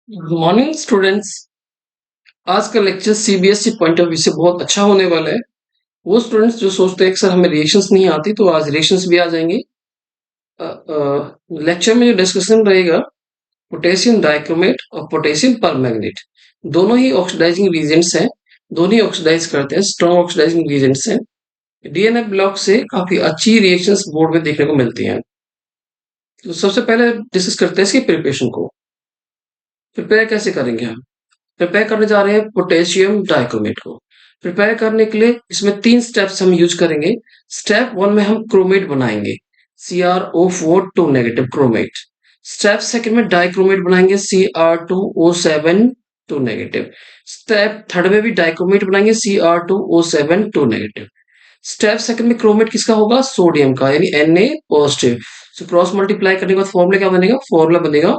Good morning students. आज का lecture CBSE point of view से बहुत अच्छा होने वाला है। वो स्टूडेंट्स जो सोचते हैं कि सर हमें रिएक्शंस नहीं आती, तो आज रिएक्शंस भी आ जाएंगी। लेक्चर में जो डिस्कशन रहेगा, पोटेशियम डाइक्रोमेट और पोटेशियम परमैंगनेट दोनों ही ऑक्सीडाइजिंग रीजेंट्स हैं। दोनों ही ऑक्सीडाइज करते हैं, स्ट्रॉन्ग ऑक्सीडाइजिंग रीजेंट्स हैं। डीएनए ब्लॉक से काफी अच्छी रिएक्शंस बोर्ड में देखने को मिलती हैं। तो सबसे पहले डिस्कस करते हैं इसकी प्रिपरेशन को। प्रिपेयर कैसे करेंगे हम? प्रिपेयर करने जा रहे हैं पोटेशियम डाइक्रोमेट को। प्रिपेयर करने के लिए इसमें 3 स्टेप्स हम यूज करेंगे। स्टेप 1 में हम क्रोमेट बनाएंगे, CrO4 2 negative chromate. Step second में डाइक्रोमेट बनाएंगे, Cr2O7 2 नेगेटिव। स्टेप थर्ड में भी डाइक्रोमेट बनाएंगे, Cr2O7 2 नेगेटिव। स्टेप सेकंड में क्रोमेट किसका होगा? सोडियम का, यानी Na positive. So cross multiply करने के बाद फॉर्मूला क्या बनेगा? फॉर्मूला बनेगा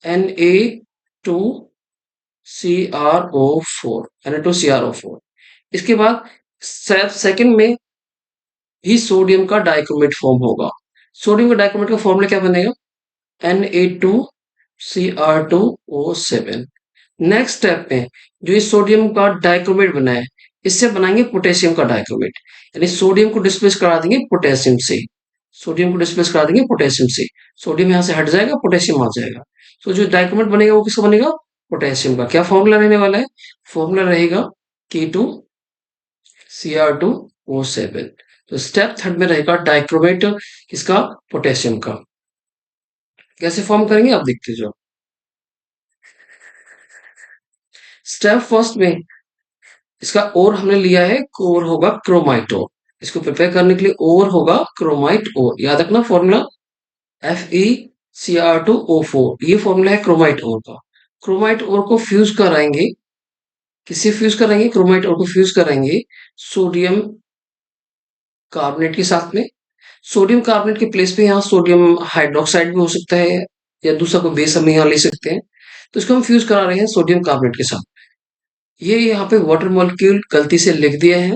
Na2 CrO4, Na2CrO4। इसके बाद सेकंड में ही सोडियम का डाइक्रोमेट फॉर्म होगा। सोडियम का डाइक्रोमेट का फॉर्मूला क्या बनेगा? Na2Cr2O7। नेक्स्ट स्टेप में जो ये सोडियम का डाइक्रोमेट बना है, इससे बनाएंगे पोटेशियम का डाइक्रोमेट, यानी सोडियम को डिस्प्लेस करा देंगे पोटेशियम से। सोडियम को डिस्प्लेस करा देंगे पोटेशियम से। सोडियम यहां से हट जाएगा, पोटेशियम आ जाएगा। तो जो डाइक्रोमेट बनेगा वो किसका बनेगा? पोटेशियम का। क्या फॉर्मूला रहने वाला है? फॉर्मूला रहेगा K2Cr2O7। तो स्टेप थर्ड में रहेगा डाइक्रोमेट किसका? पोटेशियम का। कैसे फॉर्म करेंगे आप देखते जाओ। स्टेप फर्स्ट में इसका ओर हमने लिया है, ओर होगा क्रोमाइट ओर। इसको प्रिपेयर करने के लिए ओर होगा क्रोमाइट ओर। याद रखना फॉर्मूला FeCr2O4, ये फॉर्मूला है क्रोमाइट ओर का। क्रोमाइट ओर को फ्यूज कराएंगे, किससे फ्यूज कराएंगे? क्रोमाइट ओर को फ्यूज कराएंगे सोडियम कार्बोनेट के साथ में। सोडियम कार्बोनेट के प्लेस पे यहाँ सोडियम हाइड्रोक्साइड भी हो सकता है, या दूसरा कोई बेस हम यहाँ ले सकते हैं। तो इसको हम फ्यूज करा रहे हैं सोडियम कार्बोनेट के साथ। ये यहाँ पे वाटर मॉलिक्यूल गलती से लिख दिया है,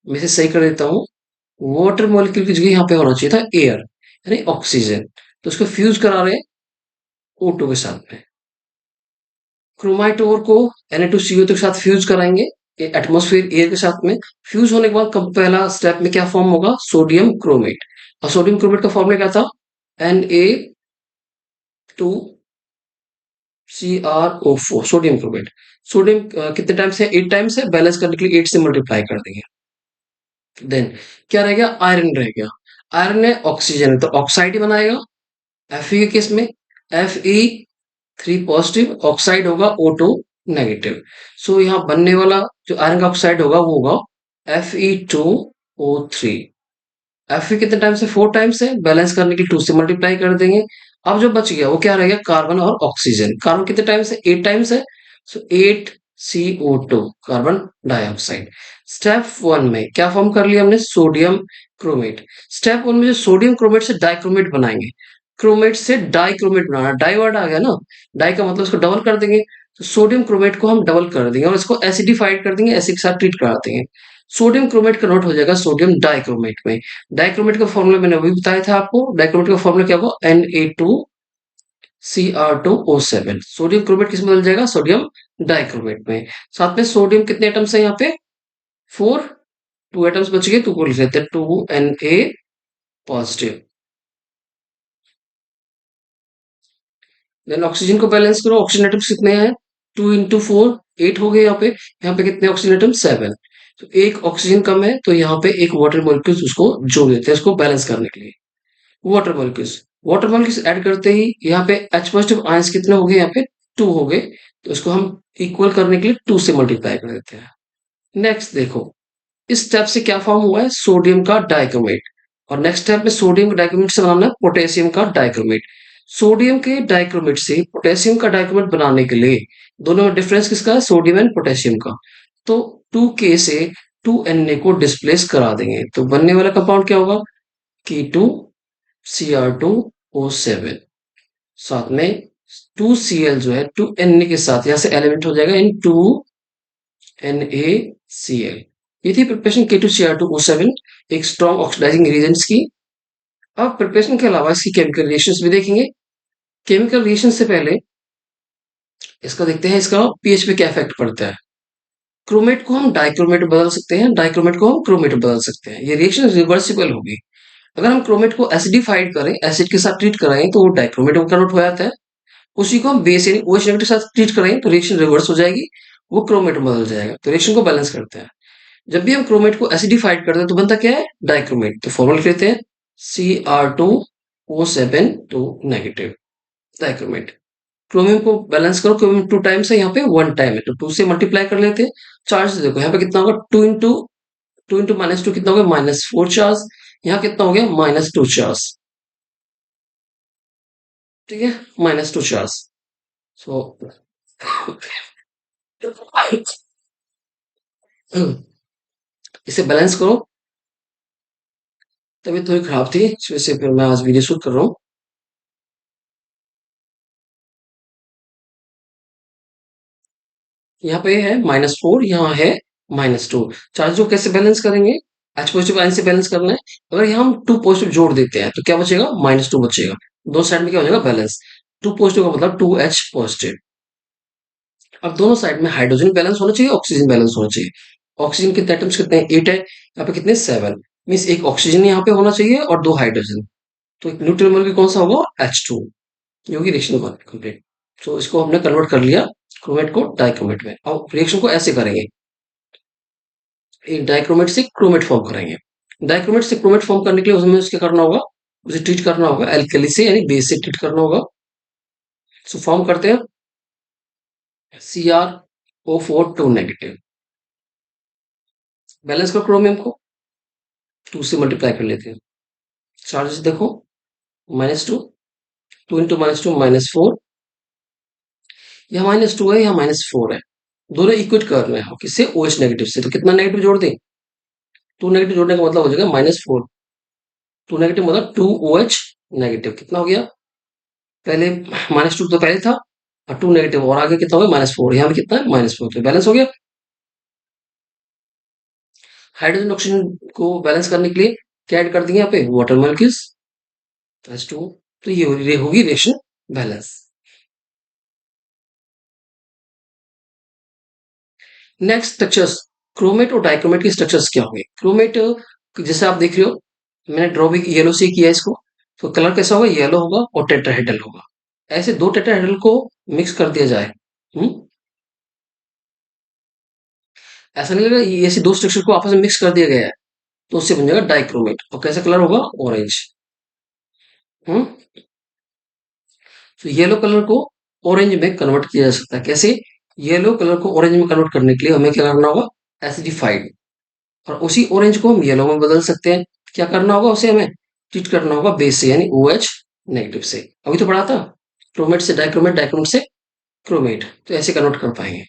मैं इसे सही कर देता हूँ। वाटर मॉलिक्यूल की जगह यहाँ पे होना चाहिए था एयर, यानी ऑक्सीजन। तो उसको फ्यूज करा रहे हैं O2 के साथ में। क्रोमाइट ओर को Na2CO के साथ फ्यूज कराएंगे एटमॉस्फेयर एयर के साथ में। फ्यूज होने के बाद पहला स्टेप में क्या फॉर्म होगा? Sodium chromate. और सोडियम क्रोमेट का फॉर्मूला क्या था? Na2CrO4, sodium chromate. सोडियम कितने टाइम्स है? 8 टाइम्स है। बैलेंस करने के लिए 8 से मल्टीप्लाई कर देंगे। देन क्या रह गया? आयरन रह गया। आयरन है, ऑक्सीजन है, तो ऑक्साइड ही बनाएगा। Fe के केस में Fe3 पॉजिटिव, ऑक्साइड होगा O2 नेगेटिव। सो यहाँ बनने वाला जो आयरन का ऑक्साइड होगा वो होगा Fe2O3। Fe कितने टाइम्स है? 4 टाइम्स है। बैलेंस करने के लिए 2 से मल्टीप्लाई कर देंगे। अब जो बच गया वो क्या रह गया? कार्बन और ऑक्सीजन। कार्बन कितने टाइम्स है? 8 टाइम्स है। सो 8CO2, कार्बन डाइऑक्साइड। स्टेप 1 में क्या फॉर्म कर लिया हमने? Sodium chromate. स्टेप 1 में जो सोडियम क्रोमेट से डाइक्रोमेट बनाएंगे, क्रोमेट से डाइक्रोमेट बनाना, डाई वर्ड आ गया ना, डाई का मतलब इसको डबल कर देंगे। तो सोडियम क्रोमेट को हम डबल कर देंगे और इसको एसिडिफाइड कर देंगे, एसिड के साथ ट्रीट करा देंगे। सोडियम क्रोमेट कन्वर्ट हो जाएगा सोडियम डाइक्रोमेट में। डाइक्रोमेट का फॉर्मूला मैंने अभी बताया था आपको। डाइक्रोमेट का फॉर्मूला क्या होगा? Na2Cr2O7। सोडियम क्रोमेट किस में बदल जाएगा? सोडियम डाइक्रोमेट में। साथ में सोडियम कितने एटम्स है यहाँ पे? 4। 2 एटम्स बच गए, 2 को लिख लेते हैं, 2Na पॉजिटिव। देन ऑक्सीजन को बैलेंस करो। ऑक्सीजन एटम्स कितने हैं? 2 इंटू 4 8 हो गए। यहाँ पे कितने ऑक्सीजन एटम? 7। तो एक ऑक्सीजन कम है, तो यहाँ पे एक वाटर मॉलिक्यूल्स उसको जोड़ देते हैं, उसको बैलेंस करने के लिए। वाटर मॉलिक्यूल्स ऐड करते ही यहाँ पे H पॉजिटिव आयंस कितने हो गए? यहाँ पे 2 हो गए। तो इसको हम इक्वल करने के लिए 2 से मल्टीप्लाई कर देते हैं। नेक्स्ट देखो, इस स्टेप से क्या फॉर्म हुआ है? सोडियम का डाइक्रोमेट। और नेक्स्ट स्टेप में सोडियम के डाइक्रोमेट से बनाना है पोटेशियम का डाइक्रोमेट। सोडियम के डाइक्रोमेट से पोटेशियम का डाइक्रोमेट बनाने के लिए दोनों में डिफरेंस किसका है? सोडियम एंड पोटेशियम का। तो 2K से 2Na को डिस्प्लेस करा देंगे, तो बनने वाला कंपाउंड क्या होगा? K2Cr2O7। साथ में 2Cl जो है 2Na के साथ यहां से एलिमेंट हो जाएगा इन 2NaCl। ये थी प्रिपरेशन K2Cr2O7, एक स्ट्रॉन्ग ऑक्सीडाइजिंग रिएजेंट्स की। अब प्रिपरेशन के अलावा इसकी केमिकल रिएक्शंस भी देखेंगे। केमिकल रिएक्शन से पहले इसका देखते हैं इसका पीएच पे क्या इफेक्ट पड़ता है। क्रोमेट को हम डाइक्रोमेट बदल सकते हैं, डाइक्रोमेट को हम क्रोमेट बदल सकते हैं। ये रिएक्शन रिवर्सिबल होगी। अगर हम क्रोमेट को एसिडिफाइड करें, एसिड के साथ ट्रीट कराएं तो वो डाइक्रोमेट में कन्वर्ट हो जाता है। उसी को हम बेस यानी OH नेगेटिव के साथ ट्रीट करें तो रिएक्शन रिवर्स हो जाएगी, वो क्रोमेट में बदल जाएगा। तो रिएक्शन को बैलेंस करते हैं। जब भी हम क्रोमेट को एसिडिफाइड करते हैं तो बनता क्या है, डाइक्रोमेट। तो फॉर्मूला लिख लेते हैं Cr2O7 2 नेगेटिव, डाइक्रोमेट। क्रोमियम को बैलेंस करो, क्रोमियम 2 टाइम्स है, यहाँ पे 1 टाइम है, तो 2 से मल्टीप्लाई कर लेते हैं। चार्ज देखो यहाँ पे कितना होगा, 2 इंटू -2 कितना हो गया, -4 चार्ज। यहाँ कितना हो गया, -2 चार्ज। ठीक है, -2 चार्ज। सो इसे बैलेंस करो। तबीयत थोड़ी खराब थी, इस वजह से फिर मैं आज वीडियो शूट कर रहा हूँ। यहाँ पे है -4, यहाँ है -2। चार्ज को कैसे बैलेंस करेंगे, H पॉजिटिव आयन से बैलेंस करना है। अगर यहाँ हम 2 पॉजिटिव जोड़ देते हैं तो क्या बचेगा, -2 बचेगा। दो साइड में क्या हो जाएगा, बैलेंस। 2 पॉजिटिव का मतलब 2H पॉजिटिव। अब दोनों साइड में हाइड्रोजन बैलेंस होना चाहिए, ऑक्सीजन बैलेंस होना चाहिए। ऑक्सीजन कितने एटम्स कितने हैं, 8 है, यहाँ पे कितने, 7। मीन्स एक ऑक्सीजन यहाँ पे होना चाहिए और 2 हाइड्रोजन। तो एक न्यूट्रल मोल कौन सा होगा, H2, जो कि रिएक्शन कंप्लीट। तो इसको हमने कन्वर्ट कर लिया क्रोमेट को डाइक्रोमेट में। अब रिएक्शन को ऐसे करेंगे, एक डाइक्रोमेट से क्रोमेट फॉर्म करेंगे। डाइक्रोमेट से क्रोमेट फॉर्म करने के लिए उसमें उसके करना होगा, उसे ट्रीट करना होगा एल्कली से, यानी बेस से ट्रीट करना होगा। सो फॉर्म करते हैं CrO4 2 नेगेटिव। बैलेंस करो क्रोमियम को, 2 से मल्टीप्लाई कर लेते हैं। चार्जेस देखो, -2, 2 इंटू -2 -4। यहाँ -2 है, यहाँ -4 है। दोनों इक्वेट कर रहे हैं किससे, OH नेगेटिव से। तो कितना नेगेटिव जोड़ दें, 2 नेगेटिव जोड़ने का मतलब हो जाएगा -4। 2 नेगेटिव मतलब 2OH नेगेटिव। कितना हो गया, पहले -2 तो पहले था, और 2 नेगेटिव और आगे कितना हो गया, -4। यहाँ पे कितना है, -4। तो बैलेंस हो गया। हाइड्रोजन ऑक्सीजन को बैलेंस करने के लिए क्या ऐड कर देंगे यहाँ पे, वाटर मॉलिक्यूल्स, H2। तो ये होगी reaction balance. Next structures, chromate और डाइक्रोमेट के स्ट्रक्चर्स क्या होंगे। क्रोमेट जैसे आप देख रहे हो, मैंने ड्रॉ भी येलो से किया है इसको। तो कलर कैसा होगा, येलो होगा और टेट्राहेड्रल होगा। ऐसे दो टेट्राहेड्रल को मिक्स कर दिया जाए, हम्म, ऐसा नहीं लगेगा, ये ऐसे दो स्ट्रक्चर को आपस में मिक्स कर दिया गया है, तो उससे बन जाएगा डाइक्रोमेट। और कैसा कलर होगा, ऑरेंज। हम्म, तो येलो कलर को ऑरेंज में कन्वर्ट किया जा सकता है। कैसे, येलो कलर को ऑरेंज में कन्वर्ट करने के लिए हमें क्या करना होगा, एसिडिफाइड। और उसी ऑरेंज को हम येलो में बदल सकते हैं। क्या करना होगा, उसे हमें ट्रीट करना होगा बेस से, यानी OH नेगेटिव से। अभी तो पढ़ा था, क्रोमेट से डाइक्रोमेट, डाइक्रोमेट से क्रोमेट, तो ऐसे कन्वर्ट कर पाएंगे।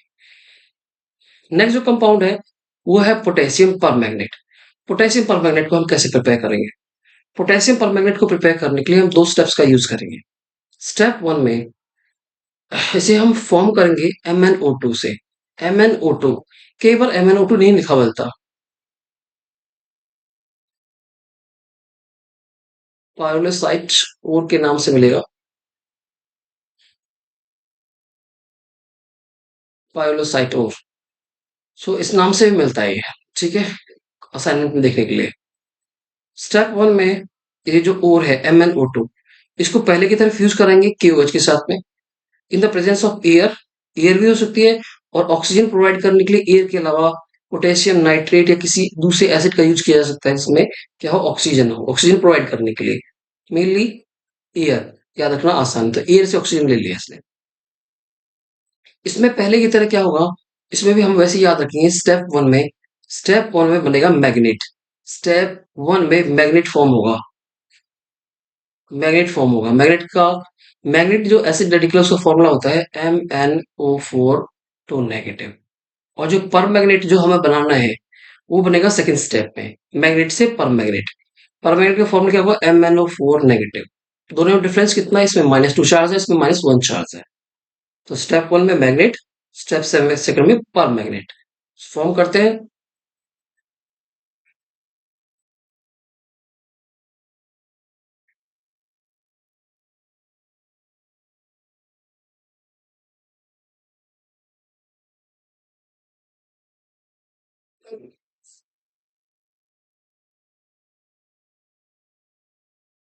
नेक्स्ट जो कंपाउंड है वो है पोटेशियम परमैंगनेट। पोटेशियम परमैंगनेट को हम कैसे प्रिपेयर करेंगे। पोटेशियम परमैंगनेट को प्रिपेयर करने के लिए हम दो स्टेप्स का यूज करेंगे। स्टेप 1 में इसे हम फॉर्म करेंगे MnO2 से। MnO2, कई बार MnO2 नहीं लिखा मिलता, पायोलोसाइट और के नाम से मिलेगा, पायोलोसाइट और। सो इस नाम से भी मिलता है ये, ठीक है, असाइनमेंट में देखने के लिए। स्टेप 1 में ये जो ओर है MnO2, इसको पहले की तरफ यूज करेंगे KOH के साथ में, in the presence of air. Air भी हो सकती है, और ऑक्सीजन प्रोवाइड करने के लिए एयर के अलावा पोटेशियम नाइट्रेट या किसी दूसरे एसिड का यूज किया जा सकता है। इसमें क्या हो, ऑक्सीजन हो, ऑक्सीजन प्रोवाइड करने के लिए मेनली एयर, याद रखना आसान। तो एयर से ऑक्सीजन ले लिया इसने। इसमें पहले की तरह क्या होगा, इसमें भी हम वैसे ही याद रखेंगे। स्टेप 1 में बनेगा मैग्नेट। स्टेप 1 में मैग्नेट फॉर्म होगा, मैग्नेट का, मैग्नेट जो एसिड रेडिकल उसका फॉर्मूला होता है MnO4 2 नेगेटिव। और जो पर मैग्नेट जो हमें बनाना है वो बनेगा सेकंड स्टेप में, मैग्नेट से पर मैग्नेट। पर मैग्नेट का फॉर्मूला क्या होगा, MnO4 नेगेटिव। दोनों में डिफरेंस कितना है, इसमें -2 चार्ज है, इसमें -1 चार्ज है। तो स्टेप 1 में मैग्नेट, स्टेप 7 सेकंड में पर मैग्नेट फॉर्म करते हैं।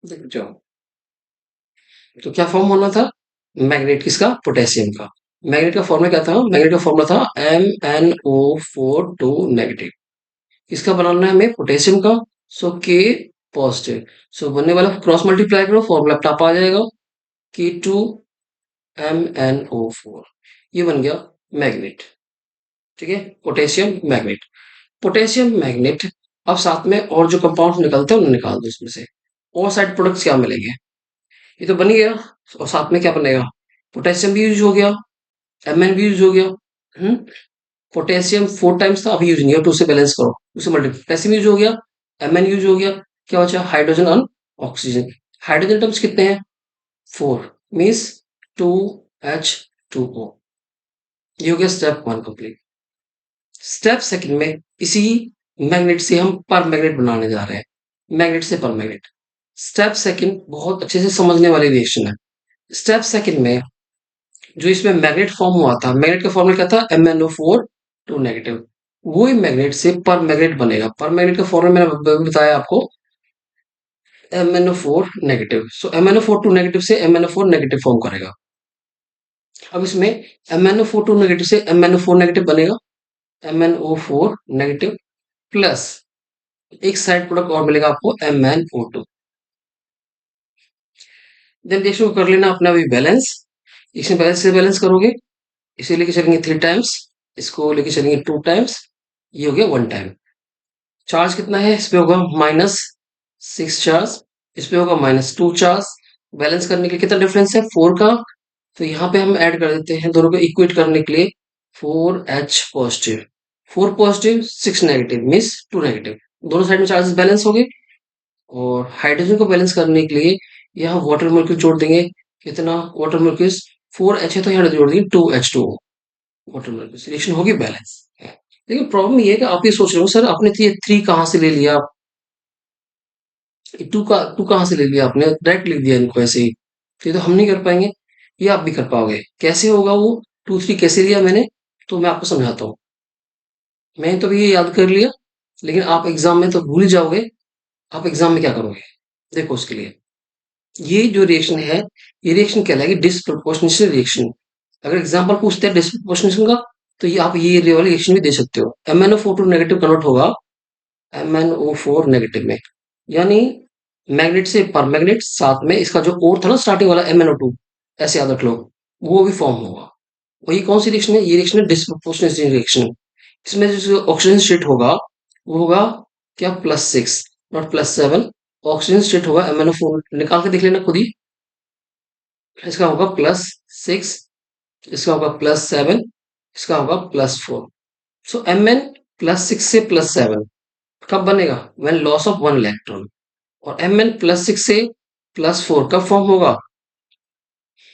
देख जाओ, तो क्या फॉर्म होना था? मैग्नेट किसका? पोटेशियम का। मैग्नेट का फॉर्मूला क्या था? मैग्नेट का फॉर्मूला था MnO4 2 नेगेटिव। किसका बनाना है हमें? पोटेशियम का। सो के पॉजिटिव। सो बनने वाला क्रॉस मल्टीप्लाई करो, फॉर्मूला टॉप आ जाएगा, K2MnO4। ये बन गया मैग्नेट। ठीक है, पोटेशियम मैग्नेट। Potassium magnet. अब साथ में और जो कंपाउंड निकलते हैं उन्हें निकाल दो इसमें से। और साइड प्रोडक्ट्स क्या मिलेंगे? ये तो बन ही गया। और साथ में क्या बनेगा? पोटेशियम भी यूज हो गया, Mn भी यूज हो गया। हम्म पोटेशियम 4 टाइम्स था, अभी यूज नहीं है, टू से बैलेंस करो, उससे मल्टीप्लाई, पोटेशियम यूज हो गया, Mn यूज हो गया। क्या बचा? हाइड्रोजन और ऑक्सीजन। हाइड्रोजन टर्म्स कितने हैं? 4, मीन्स 2H2O। ये हो गया स्टेप 1 कंप्लीट। स्टेप सेकंड में इसी मैग्नेट से हम पर मैग्नेट बनाने जा रहे हैं, मैग्नेट से पर मैग्नेट। स्टेप सेकंड बहुत अच्छे से समझने वाली रिएक्शन है। स्टेप सेकंड में जो इसमें मैग्नेट फॉर्म हुआ था, मैग्नेट का फॉर्मूला क्या था? MnO4 2 negative. वो ही मैग्नेट से पर मैग्नेट बनेगा। पर मैग्नेट का फॉर्मूला मैंने बताया आपको, MnO4 नेगेटिव। सो MnO4 2 नेगेटिव से MnO4 नेगेटिव फॉर्म करेगा। अब इसमें MnO4 2 नेगेटिव से MnO4 नेगेटिव बनेगा, MnO4 नेगेटिव प्लस एक साइड प्रोडक्ट और मिलेगा आपको, MnO2। देन रिएक्शन को कर लेना अपना अभी बैलेंस। इसमें बैलेंस से बैलेंस करोगे, इसे लेके चलेंगे 3 टाइम्स, इसको लेके चलेंगे 2 टाइम्स, ये हो गया 1 टाइम। चार्ज कितना है? इस पे होगा -6 चार्ज, इस पे होगा -2 चार्ज। बैलेंस करने के लिए कितना डिफरेंस है? 4 का। तो यहाँ पे हम ऐड कर देते हैं दोनों को इक्वेट करने के लिए, 4H positive, 4 positive 6 negative, means 2 negative. दोनों साइड में चार्जेस बैलेंस हो गए। और हाइड्रोजन को बैलेंस करने के लिए यहाँ वाटर मोलिक्यूल जोड़ देंगे। कितना वाटर मोलिक्यूल्स? 4H है तो यहाँ जोड़ देंगे 2H2O। वाटर मोलिक्यूल्स, रिएक्शन होगी बैलेंस। लेकिन प्रॉब्लम ये है कि आप ये सोच रहे हो सर आपने ये 3 कहाँ से ले लिया? टू कहाँ से ले लिया आपने? डायरेक्ट लिख दिया इनको ऐसे ही। तो ये तो हम नहीं कर पाएंगे, ये आप भी कर पाओगे। कैसे होगा वो? 2 3 कैसे लिया मैंने? तो मैं आपको समझाता हूँ। मैंने तो अभी ये याद कर लिया, लेकिन आप एग्जाम में तो भूल ही जाओगे। आप एग्जाम में क्या करोगे? देखो उसके लिए, ये जो रिएक्शन है, ये रिएक्शन कहलाएगी डिसप्रोपोर्शनल रिएक्शन। अगर एग्जाम्पल पूछते हैं डिसप्रोपोर्शनल का, तो ये आप ये वाली रिएक्शन भी दे सकते हो। MnO4 2 नेगेटिव कन्वर्ट होगा MnO4 नेगेटिव में, यानी मैग्नेट से पर मैग्नेट, साथ में इसका जो और था ना स्टार्टिंग वाला MnO2, ऐसे याद रख लो, वो भी फॉर्म होगा। वही कौन सी रिएक्शन है? ये रिएक्शन है डिसप्रोपोर्शनल रिएक्शन। इसमें जो ऑक्सीजन स्टेट होगा वो होगा क्या? +6, नॉट +7। ऑक्सीजन स्टेट होगा MnO4, निकाल के देख लेना खुद ही। इसका होगा +6, इसका होगा +7, इसका होगा +4। सो Mn +6 से +7 कब बनेगा? When loss of 1 electron. और Mn +6 से +4 कब फॉर्म होगा?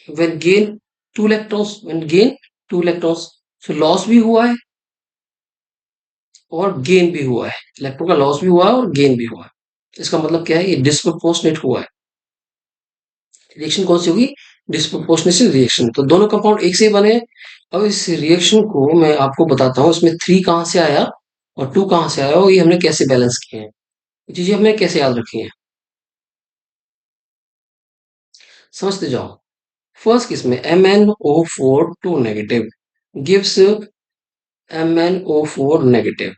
When gain 2 electrons, when gain 2 electrons. So loss भी हुआ है और गेन भी हुआ है, इलेक्ट्रॉन का लॉस भी हुआ है और गेन भी हुआ है। इसका मतलब क्या है? ये डिस्प्रोपोर्शनेट हुआ है। रिएक्शन कौन सी होगी? Disproportionate reaction. तो दोनों कंपाउंड एक से ही बने हैं। अब इस रिएक्शन को मैं आपको बताता हूँ, इसमें 3 कहाँ से आया और 2 कहाँ से आया और ये हमने कैसे बैलेंस किए हैं, ये चीजें हमने कैसे याद रखी हैं, समझते जाओ। फर्स्ट केस में MnO4 2 negative gives MnO4 negative.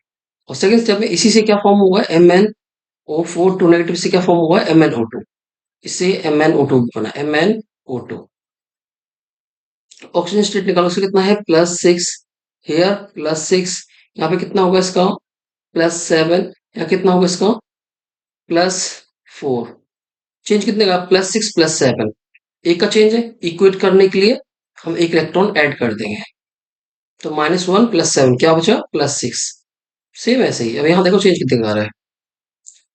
और सेकंड स्टेप में इसी से क्या फॉर्म हुआ है? MnO4 2 नेगेटिव से क्या फॉर्म हुआ है? MnO2। इससे MnO2 बना, MnO2। ऑक्सीजन स्टेट निकालो, उसका कितना है? +6, हेयर +6, यहाँ पे कितना होगा इसका? +7, यहाँ कितना होगा इसका? +4। चेंज कितने का? +6 +7, एक का चेंज है। इक्वेट करने के लिए हम एक इलेक्ट्रॉन ऐड कर देंगे, तो -1 +7 क्या बचा? +6। सेम ऐसे ही अब यहाँ देखो चेंज कितने का आ रहा है,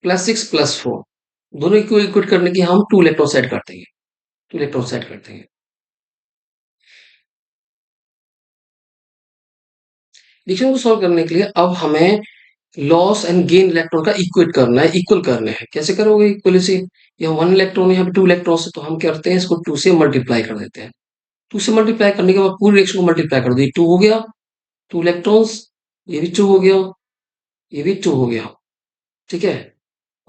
+6 +4। दोनों को इक्वेट करने की हम 2 इलेक्ट्रॉन ऐड कर देंगे, 2 इलेक्ट्रॉन ऐड कर देंगे। रिएक्शन को सॉल्व करने के लिए अब हमें लॉस एंड गेन इलेक्ट्रॉन का इक्वेट करना है, इक्वल करना है। कैसे करोगे इक्वल से? यहाँ 1 इलेक्ट्रॉन, यहाँ पे 2 इलेक्ट्रॉन है, तो हम क्या करते हैं इसको 2 से मल्टीप्लाई कर देते हैं। 2 से मल्टीप्लाई करने के बाद पूरी रिएक्शन को मल्टीप्लाई कर दो, ये 2 हो गया, 2 इलेक्ट्रॉन्स, ये भी 2 हो गया। ये भी 2 हो गया, ठीक है?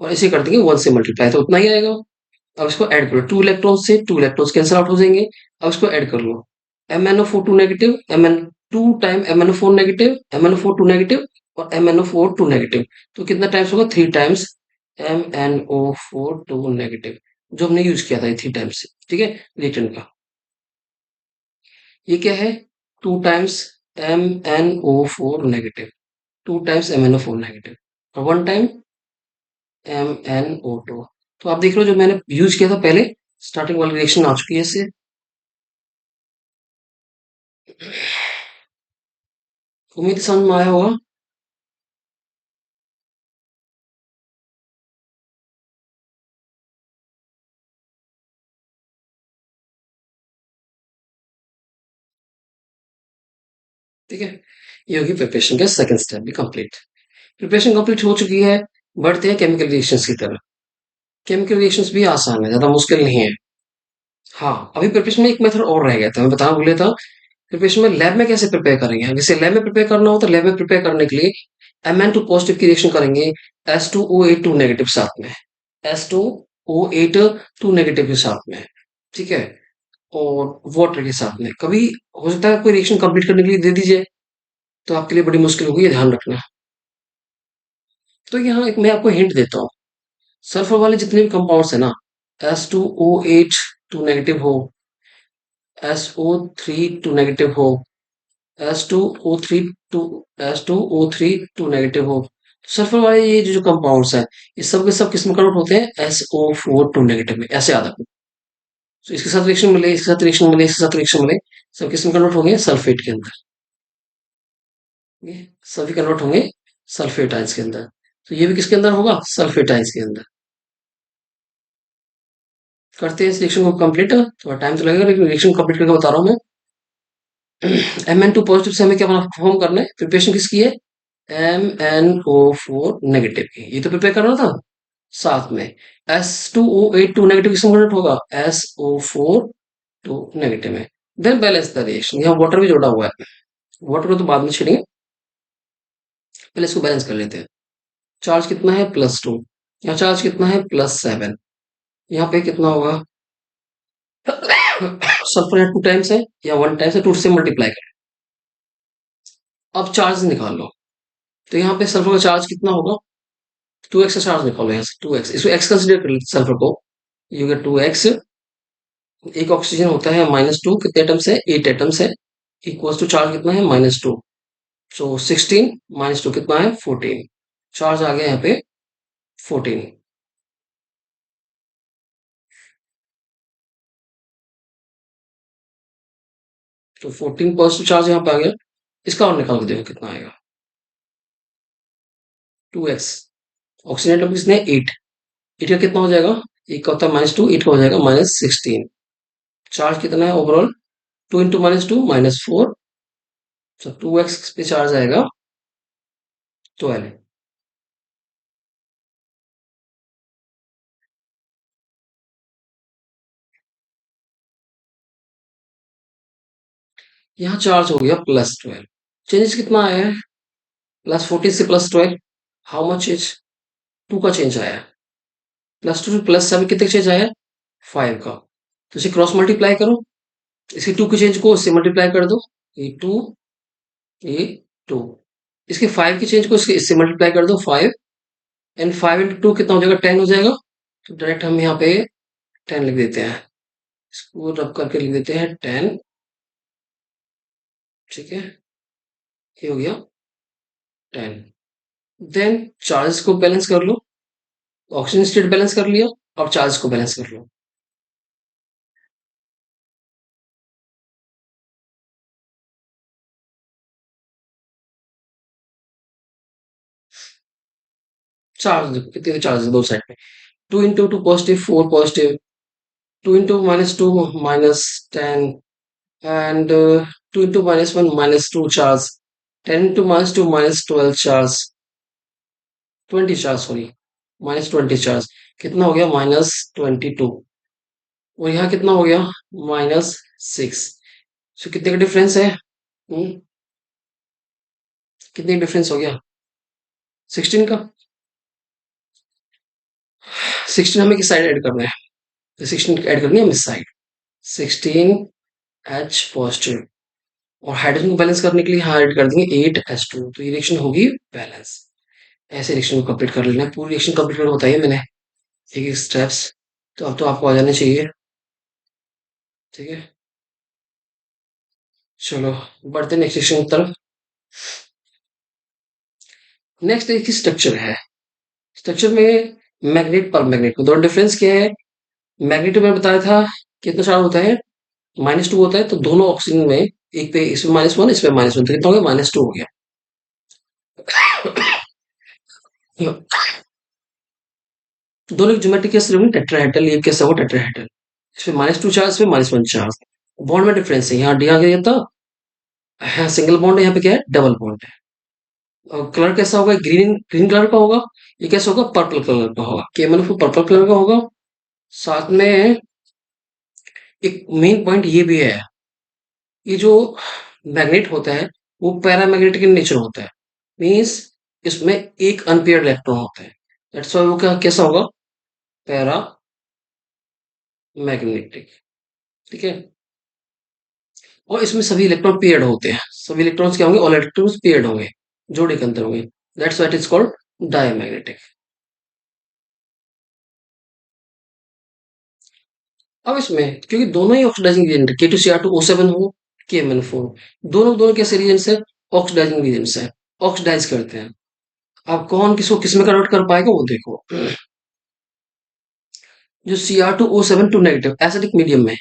और ऐसे कर देंगे 1 से मल्टीप्लाई तो उतना ही आएगा। अब इसको ऐड करो, 2 इलेक्ट्रॉन से 2 इलेक्ट्रॉन्स कैंसिल आउट हो जाएंगे। अब इसको ऐड कर लो, MnO4 2 negative, Mn2 time MnO4 negative, MnO4 2 negative और MnO4 2 नेगेटिव। तो कितना टाइम्स होगा? 3 टाइम्स MnO4 2 नेगेटिव, जो हमने यूज किया था ये 3 टाइम्स, ठीक है, रिटर्न का। ये क्या है? 2 times MnO4 negative, 2 times MnO4 negative और 1 टाइम MnO2। तो आप देख रहे हो जो मैंने यूज किया था पहले, स्टार्टिंग वाली रिएक्शन आ चुकी है इससे। उम्मीद है समझ में आया होगा। ठीक है, ये होगी प्रिपरेशन का सेकंड स्टेप भी कंप्लीट। प्रिपरेशन कंप्लीट हो चुकी है, बढ़ते हैं केमिकल रिएक्शंस की तरफ। केमिकल रिएक्शंस भी आसान है, ज्यादा मुश्किल नहीं है। हाँ, अभी प्रिपरेशन में एक मेथड और रह गया था, मैं बताना भूल था। प्रिपरेशन में लैब में कैसे प्रिपेयर करेंगे? जैसे लैब में प्रिपेयर करना हो तो लैब में प्रिपेयर करने के लिए Mn2 पॉजिटिव की रिएक्शन करेंगे S2O8 2 नेगेटिव साथ में, S2O8 2 नेगेटिव के साथ में, ठीक है, और वाटर के साथ में। कभी हो सकता है कोई रिएक्शन कंप्लीट करने के लिए दे दीजिए, तो आपके लिए बड़ी मुश्किल होगी, ये ध्यान रखना। तो यहाँ एक मैं आपको हिंट देता हूँ। सल्फर वाले जितने भी कंपाउंड्स है ना, S2O8 2 नेगेटिव हो, SO3 2 नेगेटिव हो, S2O3 2 S2O3 2 नेगेटिव हो, सल्फर वाले ये जो कंपाउंड्स हैं, ये सब के सब किस में कन्वर्ट होते हैं? SO4 2 नेगेटिव में, ऐसे याद रखो। तो इसके साथ रिएक्शन मिले, इसके साथ रिएक्शन मिले, इसके साथ रिएक्शन मिले, सब किस में कन्वर्ट होंगे? सल्फेट के अंदर। ये सभी कन्वर्ट होंगे सल्फेट आयंस के अंदर। तो ये भी किसके अंदर होगा? सल्फेट आयंस के अंदर। करते हैं इस रिएक्शन को कंप्लीट, थोड़ा टाइम तो लगेगा लेकिन रिएक्शन कंप्लीट करके बता रहा हूँ मैं। Mn2 पॉजिटिव से हमें क्या फॉर्म करना है? प्रिपरेशन किसकी है? MnO4 नेगेटिव की, ये तो प्रिपेयर करना था। साथ में S2O8 2 नेगेटिव किसमें कन्वर्ट होगा? SO4 2 नेगेटिव में। देन बैलेंस द रिएक्शन, यहाँ वाटर भी जोड़ा हुआ है, वाटर को तो बाद में छिड़ेंगे, पहले इसको बैलेंस कर लेते हैं। चार्ज कितना है? +2। यहाँ चार्ज कितना है? +7। यहाँ पे कितना होगा? सल्फर यहाँ 2 टाइम्स है या 1 टाइम्स है, 2 से मल्टीप्लाई करें। अब चार्ज निकाल लो, तो यहाँ पे सल्फर का चार्ज कितना होगा? 2x का चार्ज निकालो यहाँ से, 2x, इसको x कंसिडर कर लेते सल्फर को। यू गेट 2x, एक ऑक्सीजन होता है -2, कितने एटम्स है? 8 एटम्स है, इक्वल्स टू चार्ज कितना है? -2। सो 16 -2 कितना है? 14। चार्ज आ गया यहाँ पे 14। तो 14 पॉजिटिव चार्ज यहाँ पे आ गया। इसका और निकाल के देखो कितना आएगा? 2x, ऑक्सीजन एटम कितने? 8, 8 का कितना हो जाएगा? एक का होता है -2, 8 का हो जाएगा -16। चार्ज कितना है ओवरऑल? 2 इंटू -2 -4, तो 2x पे चार्ज आएगा 12। यहाँ चार्ज हो गया +12। चेंज कितना आया है? +14 से +12, हाउ मच इज? 2 का चेंज आया है। +2 से +7 कितने चेंज आया है? 5 का। तो इसे क्रॉस मल्टीप्लाई करो, इसके 2 के चेंज को इससे मल्टीप्लाई कर दो, ये 2, ये 2। इसके 5 के चेंज को इससे मल्टीप्लाई कर दो, 5, एंड 5 इंटू 2 कितना हो जाएगा? 10 हो जाएगा। तो डायरेक्ट हम यहाँ पे 10 लिख देते हैं, इसको रब करके लिख देते हैं 10, ठीक है, ये हो गया 10। देन चार्जेस को बैलेंस कर लो, ऑक्सीजन स्टेट बैलेंस कर लिया, अब चार्ज को बैलेंस कर लो। चार्ज देखो कितने चार्ज है दो साइड पे, 2 into 2 positive, 4 positive, 2 into -2 -10, and 2 into -1 -2 charge, 10 into -2 -12 charge, 20 charge, sorry, -20 charge, कितना हो गया? -22। और यहाँ कितना हो गया? -6। सो कितने का डिफरेंस है? कितने डिफरेंस हो गया? 16 का 16 हमें किस साइड ऐड करना है? तो 16 ऐड करनी है हमें साइड 16 H पॉजिटिव और हाइड्रोजन को बैलेंस करने के लिए यहाँ ऐड कर देंगे 8 H2 तो ये रिएक्शन होगी बैलेंस। ऐसे रिएक्शन को कंप्लीट कर लेना है। पूरी रिएक्शन कंप्लीट करके बताइए मैंने एक एक स्टेप्स। तो अब तो आपको आ जाने चाहिए। ठीक है, चलो बढ़ते नेक्स्ट रिएक्शन की तरफ। नेक्स्ट एक स्ट्रक्चर है। स्ट्रक्चर में मैग्नेट पर मैग्नेट में दोनों डिफरेंस क्या है? मैग्नेट में बताया था कितना चार्ज होता है, -2 होता है। तो दोनों ऑक्सीजन में एक पे इसमें -1 इसमें -1 तो कितना हो गया? -2 हो गया। दोनों की ज्योमेट्री कैसे होगी? टेट्राहेड्रल। ये कैसा होगा? टेट्राहेड्रल। इसमें -2 चार्ज इसमें -1 चार्ज। बॉन्ड में डिफरेंस है, यहाँ डी आ गया था, यहाँ सिंगल बॉन्ड है, यहाँ पे क्या है? डबल बॉन्ड है। और कलर कैसा होगा? ग्रीन ग्रीन कलर का होगा। ये कैसा होगा? पर्पल कलर का होगा। केमल पर्पल कलर का होगा। साथ में एक मेन पॉइंट ये भी है, ये जो मैग्नेट होता है वो पैरामैग्नेटिक इन नेचर होता है। मीन्स इसमें एक अनपेयर्ड इलेक्ट्रॉन होता है। दैट्स व्हाई वो क्या कैसा होगा? Para magnetic. ठीक है, और इसमें सभी इलेक्ट्रॉन पेयर्ड होते हैं। सभी इलेक्ट्रॉन्स क्या होंगे? ऑल इलेक्ट्रॉन्स पेयर्ड होंगे, जोड़े के अंदर होंगे। That's why it is called diamagnetic. अब इसमें क्योंकि दोनों ही ऑक्सीडाइजिंग एजेंट है, K2Cr2O7 हो, KMnO4, दोनों दोनों कैसे रिएजेंट्स है? ऑक्सीडाइजिंग रिएजेंट्स है, ऑक्सीडाइज करते हैं। अब कौन किसको किस में कन्वर्ट कर पाएगा वो देखो। जो Cr2O7 two negative acidic medium में,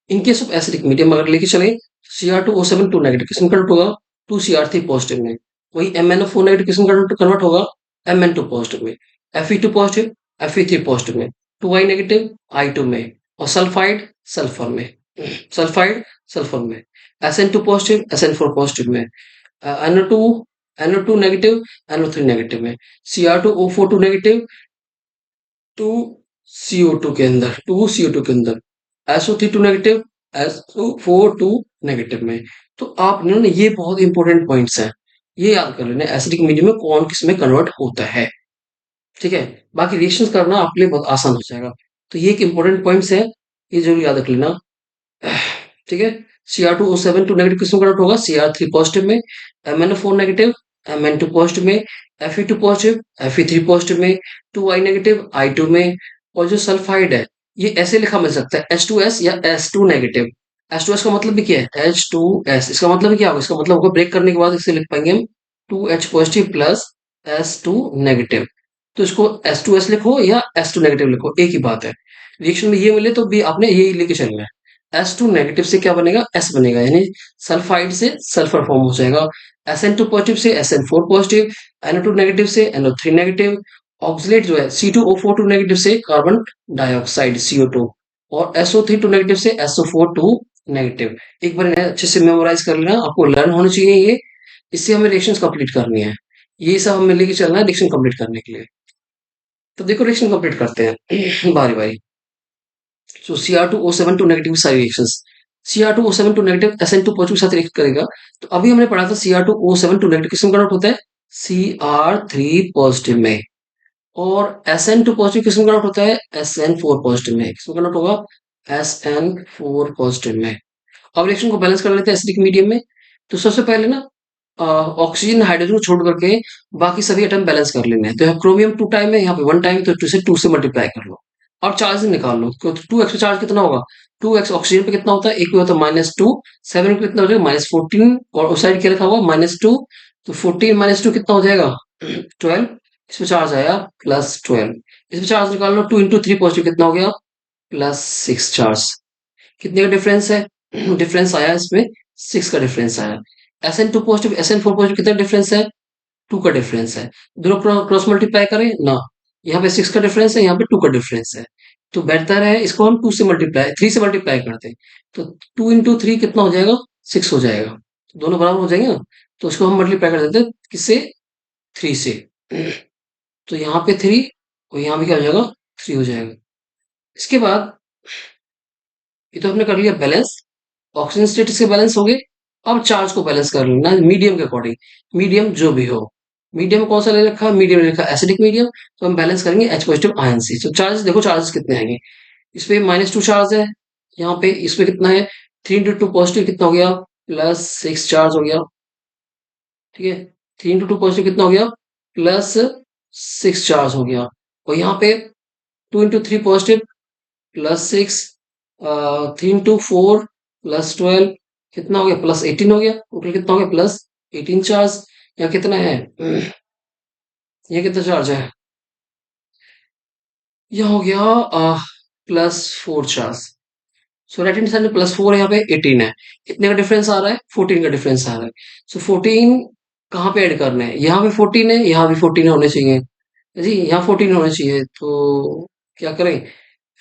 in case of acidic medium अगर लेके चले, Cr2O7 टू नेगेटिव किसमें कन्वर्ट होगा? 2Cr3 पॉजिटिव में। वही MnO4 नेगेटिव किसमें कन्वर्ट होगा? Mn2 पॉजिटिव में। Fe2 पॉजिटिव, Fe3 पॉजिटिव में। 2I नेगेटिव I2 में। और सल्फाइड सल्फर में, सल्फाइड सल्फर में। Sn2 पॉजिटिव Sn4 पॉजिटिव में। NO2 नेगेटिव NO3 नेगेटिव में। Cr2O4 टू नेगेटिव 2CO2 के अंदर, 2CO2 के अंदर। SO3 to negative SO4 to negative में। तो आप ने ये बहुत इंपॉर्टेंट पॉइंट्स हैं, ये याद कर लेना एसिडिक मीडियम में कौन किस में कन्वर्ट होता है। ठीक है, बाकी रिएक्शंस करना आपके लिए बहुत आसान हो जाएगा। तो ये एक इंपॉर्टेंट पॉइंट्स है, ये जरूर याद रख लेना। ठीक है, Cr2O7 टू नेगेटिव किसमें कन्वर्ट होगा? Cr3 पॉजिटिव में। MnO4 नेगेटिव Mn2 पॉजिटिव में। Fe2 पॉजिटिव Fe3 पॉजिटिव में। 2I नेगेटिव I2 में। और जो सल्फाइड है ये ऐसे लिखा मिल सकता है H2S या S2 नेगेटिव। H2S का मतलब भी क्या है? H2S। इसका मतलब क्या होगा? इसका मतलब होगा ब्रेक करने के बाद इसे लिख पाएंगे हम 2H positive plus S2 negative. तो इसको S2S लिखो या S2 नेगेटिव लिखो, एक ही बात है। रिएक्शन में ये मिले तो भी आपने यही लेके चलना है। S2 नेगेटिव से क्या बनेगा? S बनेगा, यानी सल्फाइड से सल्फर फॉर्म हो जाएगा। Sn2 पॉजिटिव से Sn4 पॉजिटिव। NO2 नेगेटिव से NO3 नेगेटिव। ऑक्सलेट जो है C2O4 टू नेगेटिव से कार्बन डाइऑक्साइड CO2। और SO3 टू नेगेटिव से SO4 टू नेगेटिव। एक बार इन्हें अच्छे से मेमोराइज कर लेना, आपको लर्न होना चाहिए ये। इससे हमें रिएक्शंस कंप्लीट करनी है, ये सब हमें लेके चलना है रिएक्शन कंप्लीट करने के लिए। तो देखो रिएक्शन कंप्लीट करते हैं बारी बारी। सो Cr2O7 टू नेगेटिव सारी reactions. Cr2O7 two negative Sn2 positive के साथ रिएक्ट करेगा। तो अभी हमने पढ़ा था Cr2O7 टू नेगेटिव किसमें कन्वर्ट होता है? Cr3 पॉजिटिव में। और Sn2 पॉजिटिव किसमें कन्वर्ट होता है? Sn4 पॉजिटिव में। किसमें कन्वर्ट होगा? Sn4 पॉजिटिव में। अब रिएक्शन को बैलेंस कर लेते हैं एसिडिक मीडियम में। तो सबसे पहले ना ऑक्सीजन हाइड्रोजन को छोड़ करके बाकी सभी एटम बैलेंस कर लेने हैं। तो यहाँ क्रोमियम 2 टाइम है, यहाँ पे 1 टाइम, तो 2 से मल्टीप्लाई कर लो और चार्ज निकाल लो। तो 2x पे चार्ज कितना होगा? 2x ऑक्सीजन पे कितना होता है? एक पे होता है -2, 7 पे कितना हो जाएगा? -14, और उस साइड क्या लिखा हुआ? -2। तो 14 -2 कितना हो जाएगा? 12। इसमें चार्ज आया +12। इसमें चार्ज निकाल लो, 2 इंटू 3 पॉजिटिव कितना हो गया? +6 चार्ज। कितने का डिफरेंस है? डिफरेंस आया इसमें 6 का डिफरेंस आया। Sn2 पॉजिटिव Sn4 पॉजिटिव कितना डिफरेंस है? 2 का डिफरेंस है। दोनों क्रॉस मल्टीप्लाई करें ना, यहाँ पे 6 का डिफरेंस है, यहाँ पे 2 का डिफरेंस है। तो बेहतर है इसको हम 3 से मल्टीप्लाई करते हैं। तो 2 इंटू 3 कितना हो जाएगा? 6 हो जाएगा। तो दोनों बराबर हो जाएंगे ना, तो उसको हम मल्टीप्लाई कर देते हैं किससे? 3 से। तो यहाँ पे 3 और यहाँ पे क्या हो जाएगा? 3 हो जाएगा। इसके बाद ये तो हमने कर लिया बैलेंस, ऑक्सीजन स्टेट इसके बैलेंस हो गए। अब चार्ज को बैलेंस कर लेना मीडियम के अकॉर्डिंग, मीडियम जो भी हो, मीडियम कौन सा ले रखा है, मीडियम ले रखा है एसिडिक मीडियम, तो हम बैलेंस करेंगे H पॉजिटिव आयन से। तो चार्जेस देखो, चार्जेस कितने आएंगे, इस पे -2 चार्ज है, यहाँ पे इसमें कितना है 3 इंटू 2 पॉजिटिव, कितना हो गया +6 चार्ज हो गया, ठीक है। 3 इंटू 2 पॉजिटिव कितना हो गया +6 चार्ज हो गया। और यहाँ पे 2 इंटू 3 पॉजिटिव +6, 3 इंटू 4 +12 कितना हो गया +18 हो गया, टोटल कितना हो गया +18 चार्ज। या कितना है ये कितना चार्ज है, यह हो गया +4 चार्ज। सो राइट हैंड साइड में +4 है, यहाँ पे 18 है, कितने का डिफरेंस आ रहा है 14 का डिफरेंस आ रहा है। सो 14 कहाँ पे ऐड करना है, यहाँ पे 14 है, यहाँ भी 14 होने चाहिए जी, यहाँ 14 होने चाहिए। तो क्या करें,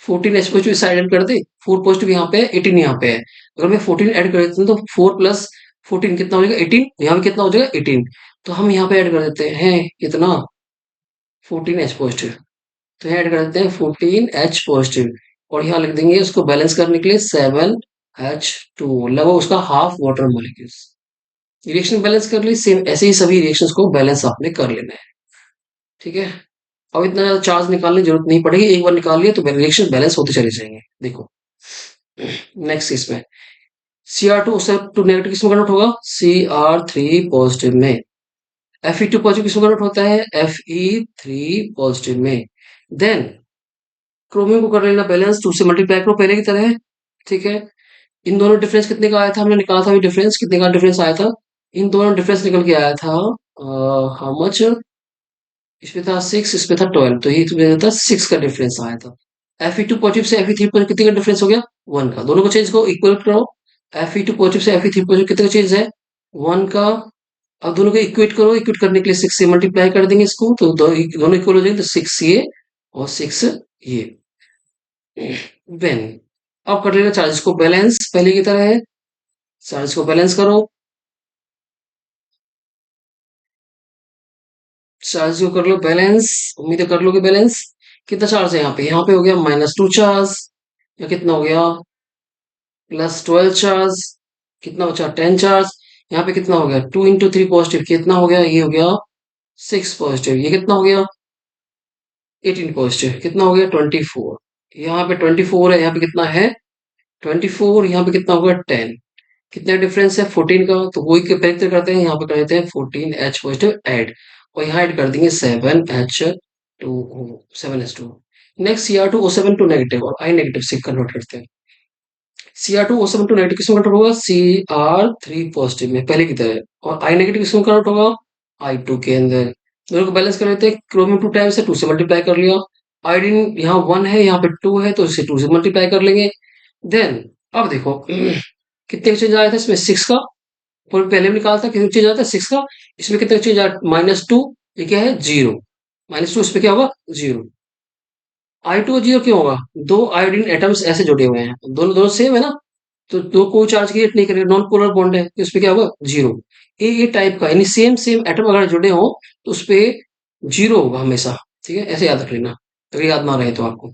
14 एच पॉजिटिव साइड ऐड कर दे, 4 पॉजिटिव यहाँ पे है, 18 यहाँ पे है। अगर मैं 14 ऐड कर देता हूँ तो 4 प्लस 14 कितना हो जाएगा 18, यहाँ भी कितना हो जाएगा 18। तो हम यहाँ पे ऐड कर देते हैं कितना 14 एच पॉजिटिव, तो यहाँ ऐड कर देते हैं 14 एच पॉजिटिव, और यहाँ लिख देंगे उसको बैलेंस करने के लिए 7H2, लगभग उसका half water molecules. Reaction balance कर ली, सेम ऐसे ही सभी रिएक्शंस को बैलेंस आपने कर लेना है, ठीक है। अब इतना ज्यादा चार्ज निकालने की जरूरत नहीं पड़ेगी, एक बार निकाल लिया तो रिएक्शन बैलेंस होते चले जाएंगे। देखो नेक्स्ट इसमें Cr2 टू नेगेटिव किसमें कन्वर्ट होगा, Cr3 पॉजिटिव में। Fe2 पॉजिटिव किसमें कन्वर्ट होता है, Fe3 पॉजिटिव में। देन क्रोमियम को कर लेना बैलेंस, 2 से मल्टीप्लाई करो पहले की तरह, ठीक है। इन दोनों डिफरेंस कितने का आया था, हमने निकाला था, डिफरेंस कितने का डिफरेंस आया था, इन दोनों डिफरेंस निकल के आया था हाउ मच, इसमें था 6, इसमें था 12, तो ये तुम्हें था 6 का डिफरेंस आया था। Fe2 पॉजिटिव से Fe3 पॉजिटिव कितने का डिफरेंस हो गया 1 का, दोनों को चेंज को इक्वल करो। Fe2 पॉजिटिव से Fe3 पॉजिटिव कितने का चेंज है 1 का। अब दोनों को इक्वेट करो, इक्वेट करने के लिए 6 से मल्टीप्लाई कर देंगे इसको, तो दोनों इक्वल हो जाएंगे, तो 6 ये और 6 ये। देन अब कर लेना चार्जेस को बैलेंस, पहले की तरह है, चार्ज को बैलेंस करो, चार्ज को कर लो बैलेंस, उम्मीद है कर लोगे बैलेंस। कितना चार्ज है यहाँ पे हो गया -2 चार्ज, या कितना हो गया +12 चार्ज, कितना बचा 10 चार्ज। यहाँ पे कितना हो गया 2 इंटू 3 पॉजिटिव, कितना हो गया ये हो गया 6 पॉजिटिव, ये कितना हो गया 18 पॉजिटिव, कितना हो गया 24। यहाँ पे 24 है, यहाँ पे कितना है 24, यहाँ पे कितना होगा 10, कितना डिफरेंस है 14 का, तो वही के पहले करते हैं, यहाँ पे कर देते हैं 14H पॉजिटिव ऐड, और यहाँ ऐड कर देंगे 7H2। Next Cr2O7 two negative और I नेगेटिव से कन्वर्ट करते हैं। Cr2O7 टू नेगेटिव किसमें कन्वर्ट होगा, Cr3 पॉजिटिव में पहले की तरह, और I नेगेटिव किसमें कन्वर्ट होगा I2 के अंदर। दोनों को बैलेंस कर लेते हैं, क्रोमियम 2 टाइम्स है, 2 से मल्टीप्लाई कर लिया। आयोडीन यहाँ 1 है, यहाँ पे 2 है, तो इसे 2 से मल्टीप्लाई कर लेंगे। देन अब देखो कितने का चेंज आया था इसमें 6 का, और पहले भी निकाला था कितने चेंज आता है 6 का, इसमें कितना चेंज आया -2, ये क्या है 0, -2 इस पे क्या होगा 0। I2 0 क्यों होगा, दो आयोडीन एटम्स ऐसे जुड़े हुए हैं, दोनों दोनों सेम है ना, तो दो कोई चार्ज क्रिएट नहीं करेगा, नॉन पोलर बॉन्ड है, तो इसपे क्या होगा 0। ए टाइप का यानी सेम सेम एटम अगर जुड़े हो तो उसपे 0 होगा हमेशा, ठीक है, ऐसे याद रख लेना अगर याद ना रहे तो आपको।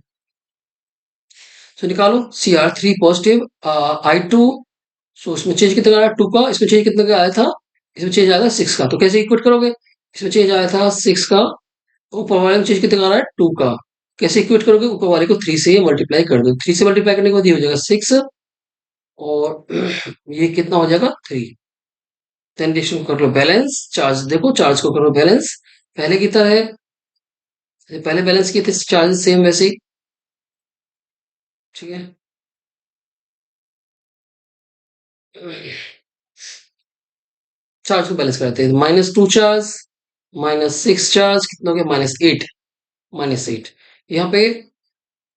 तो निकालो Cr3 पॉजिटिव I2, सो इसमें चेंज कितना आया 2 का, इसमें चेंज कितना का आया था, इसमें चेंज आया था 6 का, तो कैसे इक्वेट करोगे, इसमें चेंज आया था 6 का, ऊपर वाले में चेंज कितना का आ रहा है 2 का, कैसे इक्वेट करोगे, ऊपर वाले को 3 से मल्टीप्लाई कर दो, 3 से मल्टीप्लाई करने के बाद ये हो जाएगा 6, और ये कितना हो जाएगा 3। देन रिएक्शन को कर लो बैलेंस, चार्ज देखो, चार्ज को करो बैलेंस पहले की तरह है, पहले बैलेंस किए थे चार्ज सेम वैसे ही, ठीक है। चार्ज को बैलेंस करते हैं, -2 चार्ज, -6 चार्ज, कितना हो गया -8, -8। यहाँ पे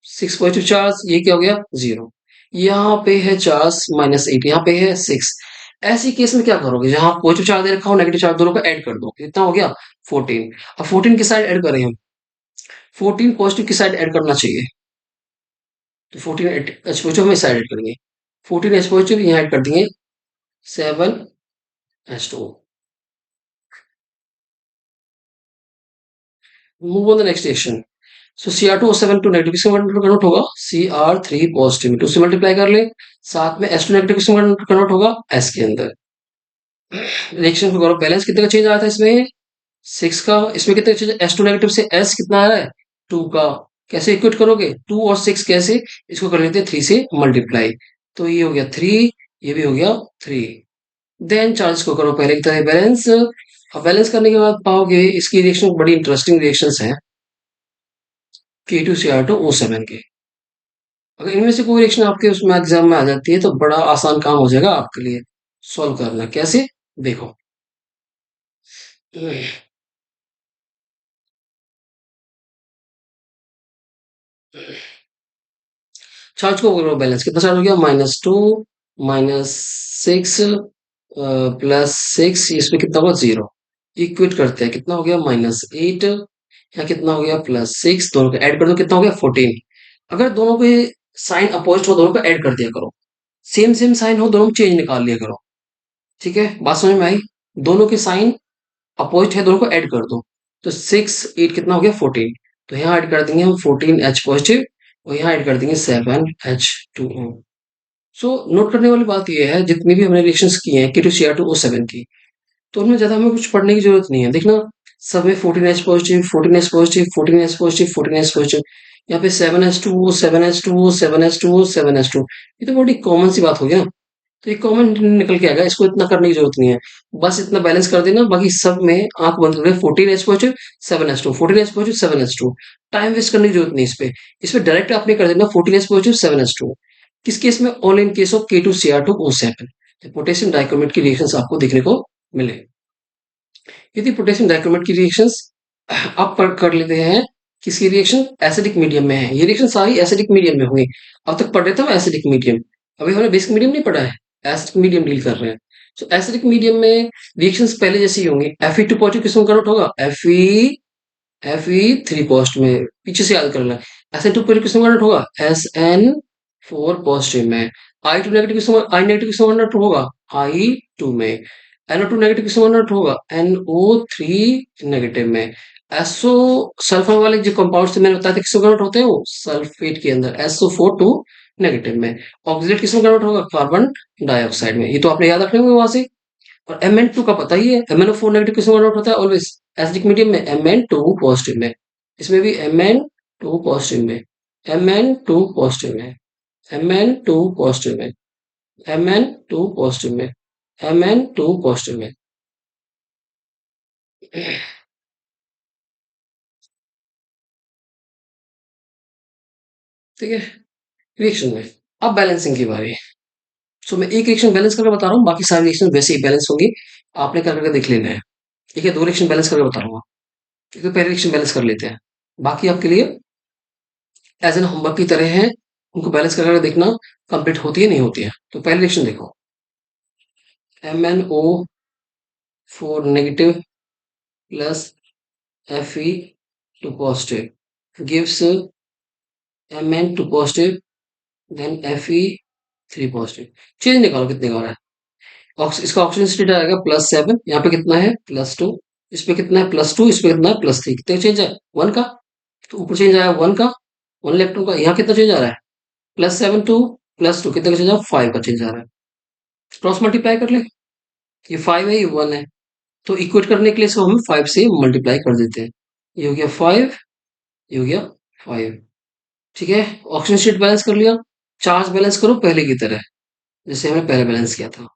6 पॉजिटिव चार्ज, ये क्या हो गया 0। यहाँ पे है चार्ज -8, यहाँ पे है 6। ऐसी केस में क्या करोगे, जहां पॉजिटिव चार्ज दे रखा हो नेगेटिव चार्ज दोनों को ऐड कर दो, कितना हो गया 14। अब 14 की साइड ऐड करें हम, 14 पॉजिटिव की साइड ऐड करना चाहिए, तो 14 एच पॉजिटिव में साइड ऐड करेंगे, 14 एच पॉजिटिव यहाँ ऐड कर देंगे 7H2। Move on the next reaction. So Cr2O7 two negative किसमें कन्वर्ट होगा, Cr3 पॉजिटिव में 2 से मल्टीप्लाई कर ले, साथ में H2 नेगेटिव किसमें कन्वर्ट होगा S के अंदर। रिएक्शन को करो बैलेंस, कितने का चेंज आया था इसमें 6 का इसमें कितने चीज S2 नेगेटिव से S कितना आ रहा है 2 का। कैसे इक्वेट करोगे 2 और 6 कैसे, इसको कर लेते हैं 3 से मल्टीप्लाई। तो ये हो गया 3, ये भी हो गया 3। देन चार्ज को करो पहले की तरह बैलेंस। अब बैलेंस करने के बाद पाओगे इसकी रिएक्शन बड़ी इंटरेस्टिंग रिएक्शंस हैं K2Cr2O7 के। अगर इनमें से कोई रिएक्शन आपके उसमें एग्जाम में आ जाती है तो बड़ा आसान काम हो जाएगा आपके लिए सॉल्व करना। कैसे देखो, चार्ज को करो बैलेंस। कितना चार्ज हो गया -2 -6 +6, इसमें कितना होगा 0। इक्वेट करते हैं कितना हो गया -8, या कितना हो गया +6, दोनों को ऐड कर दो कितना हो गया 14। अगर दोनों के साइन अपोजिट हो दोनों को ऐड कर दिया करो, सेम सेम साइन हो दोनों में चेंज निकाल लिया करो। ठीक है, बात समझ में आई। दोनों के साइन अपोजिट है दोनों को ऐड कर दो। तो 6 8 कितना हो गया 14। तो यहाँ ऐड कर देंगे हम 14H पॉजिटिव, और यहाँ ऐड कर देंगे 7H2O। सो नोट करने वाली बात यह है जितनी भी हमने रिएक्शंस की हैं K2Cr2O7 की, तो उनमें ज्यादा हमें कुछ पढ़ने की जरूरत नहीं है। देखना सब में 14H positive 14H positive 14H positive 14H positive, यहाँ पे 7H2O 7H2O 7H2O 7H2, ये तो बड़ी कॉमन सी बात हो गई ना। तो ये कॉमन निकल के आएगा, इसको इतना करने की जरूरत नहीं है। बस इतना बैलेंस कर देना, बाकी सब में आंख बंद करके 14H positive 7H2 14H positive 7H2। Time waste करने की जरूरत नहीं इस पे डायरेक्ट आपने कर देना 14H पॉजिटिव 7H2। किस केस में, all in case of K2Cr2O7, potassium dichromate की रिएक्शंस आपको देखने को मिले। यदि पोटेशियम डाइक्रोमेट की रिएक्शंस आप कर लेते हैं, किसकी रिएक्शन एसिडिक मीडियम में है, ये रिएक्शन सारी एसिडिक मीडियम में हुई। अब तक पढ़ रहे थे हम एसिडिक मीडियम, अभी हमने बेसिक मीडियम नहीं पढ़ा है, एसिडिक मीडियम डील कर रहे हैं। तो एसिडिक मीडियम में रिएक्शंस पहले जैसी ही होंगी। Fe2 पॉजिटिव किस में कन्वर्ट होगा, Fe3 पॉजिटिव में, पीछे से याद कर लेना। Sn2 पॉजिटिव किस में कन्वर्ट होगा, Sn4 पॉजिटिव में। I2 नेगेटिव किस में, I नेगेटिव किस में कन्वर्ट होगा, I2 में। NO2 नेगेटिव किस में कन्वर्ट होगा, NO3 नेगेटिव में। एसओ सल्फर वाले जो कंपाउंड्स थे मैंने बताया था किसमें कन्वर्ट होते हैं, वो सल्फेट के अंदर SO4 नेगेटिव में। ऑक्सीडेट किसमें कन्वर्ट होगा, कार्बन डाइऑक्साइड में। ये तो आपने याद रखने होंगे वहां से। और Mn2 का पता ही है, MnO4 नेगेटिव किसमें कन्वर्ट होता है ऑलवेज, एसिडिक मीडियम में Mn2 पॉजिटिव में। इसमें भी Mn2 पॉजिटिव में, Mn2 पॉजिटिव में, Mn2 पॉजिटिव में, Mn2 पॉजिटिव में, Mn2 पॉजिटिव में। ठीक है, रिएक्शन में। अब बैलेंसिंग की बारी। सो मैं एक रिएक्शन बैलेंस करके बता रहा हूँ, बाकी सारी रिएक्शन वैसे ही बैलेंस होंगी, आपने कर करके देख लेना है। ठीक है, दो रिएक्शन बैलेंस करके बता रहा हूँ। ठीक है, पहले रिएक्शन बैलेंस कर लेते हैं, बाकी आपके लिए एज एन होमवर्क की तरह है, उनको बैलेंस करके देखना कंप्लीट होती है नहीं होती है। तो पहले रिएक्शन देखो, MnO4 negative plus Fe2 positive gives Mn2 positive then Fe3 positive. Change निकालो कितने का हो रहा है। इसका ऑक्सीजन स्टेट आएगा +7, यहाँ पे कितना है +2, इस पे कितना है +2, इस पे कितना है +3, कितने चेंज है 1 का। तो ऊपर चेंज आया 1 का, 1 इलेक्ट्रॉन का। यहाँ कितना चेंज आ रहा है +7 टू +2, कितने का चेंज आ रहा है 5 का चेंज आ रहा है। क्रॉस मल्टीप्लाई कर ले, ये 5 है ये 1 है, तो इक्वेट करने के लिए इसको हम 5 से मल्टीप्लाई कर देते हैं। ये हो गया 5, ये हो गया 5। ठीक है, ऑक्सीजन स्टेट बैलेंस कर लिया। चार्ज बैलेंस करो पहले की तरह, जैसे हमने पहले बैलेंस किया था।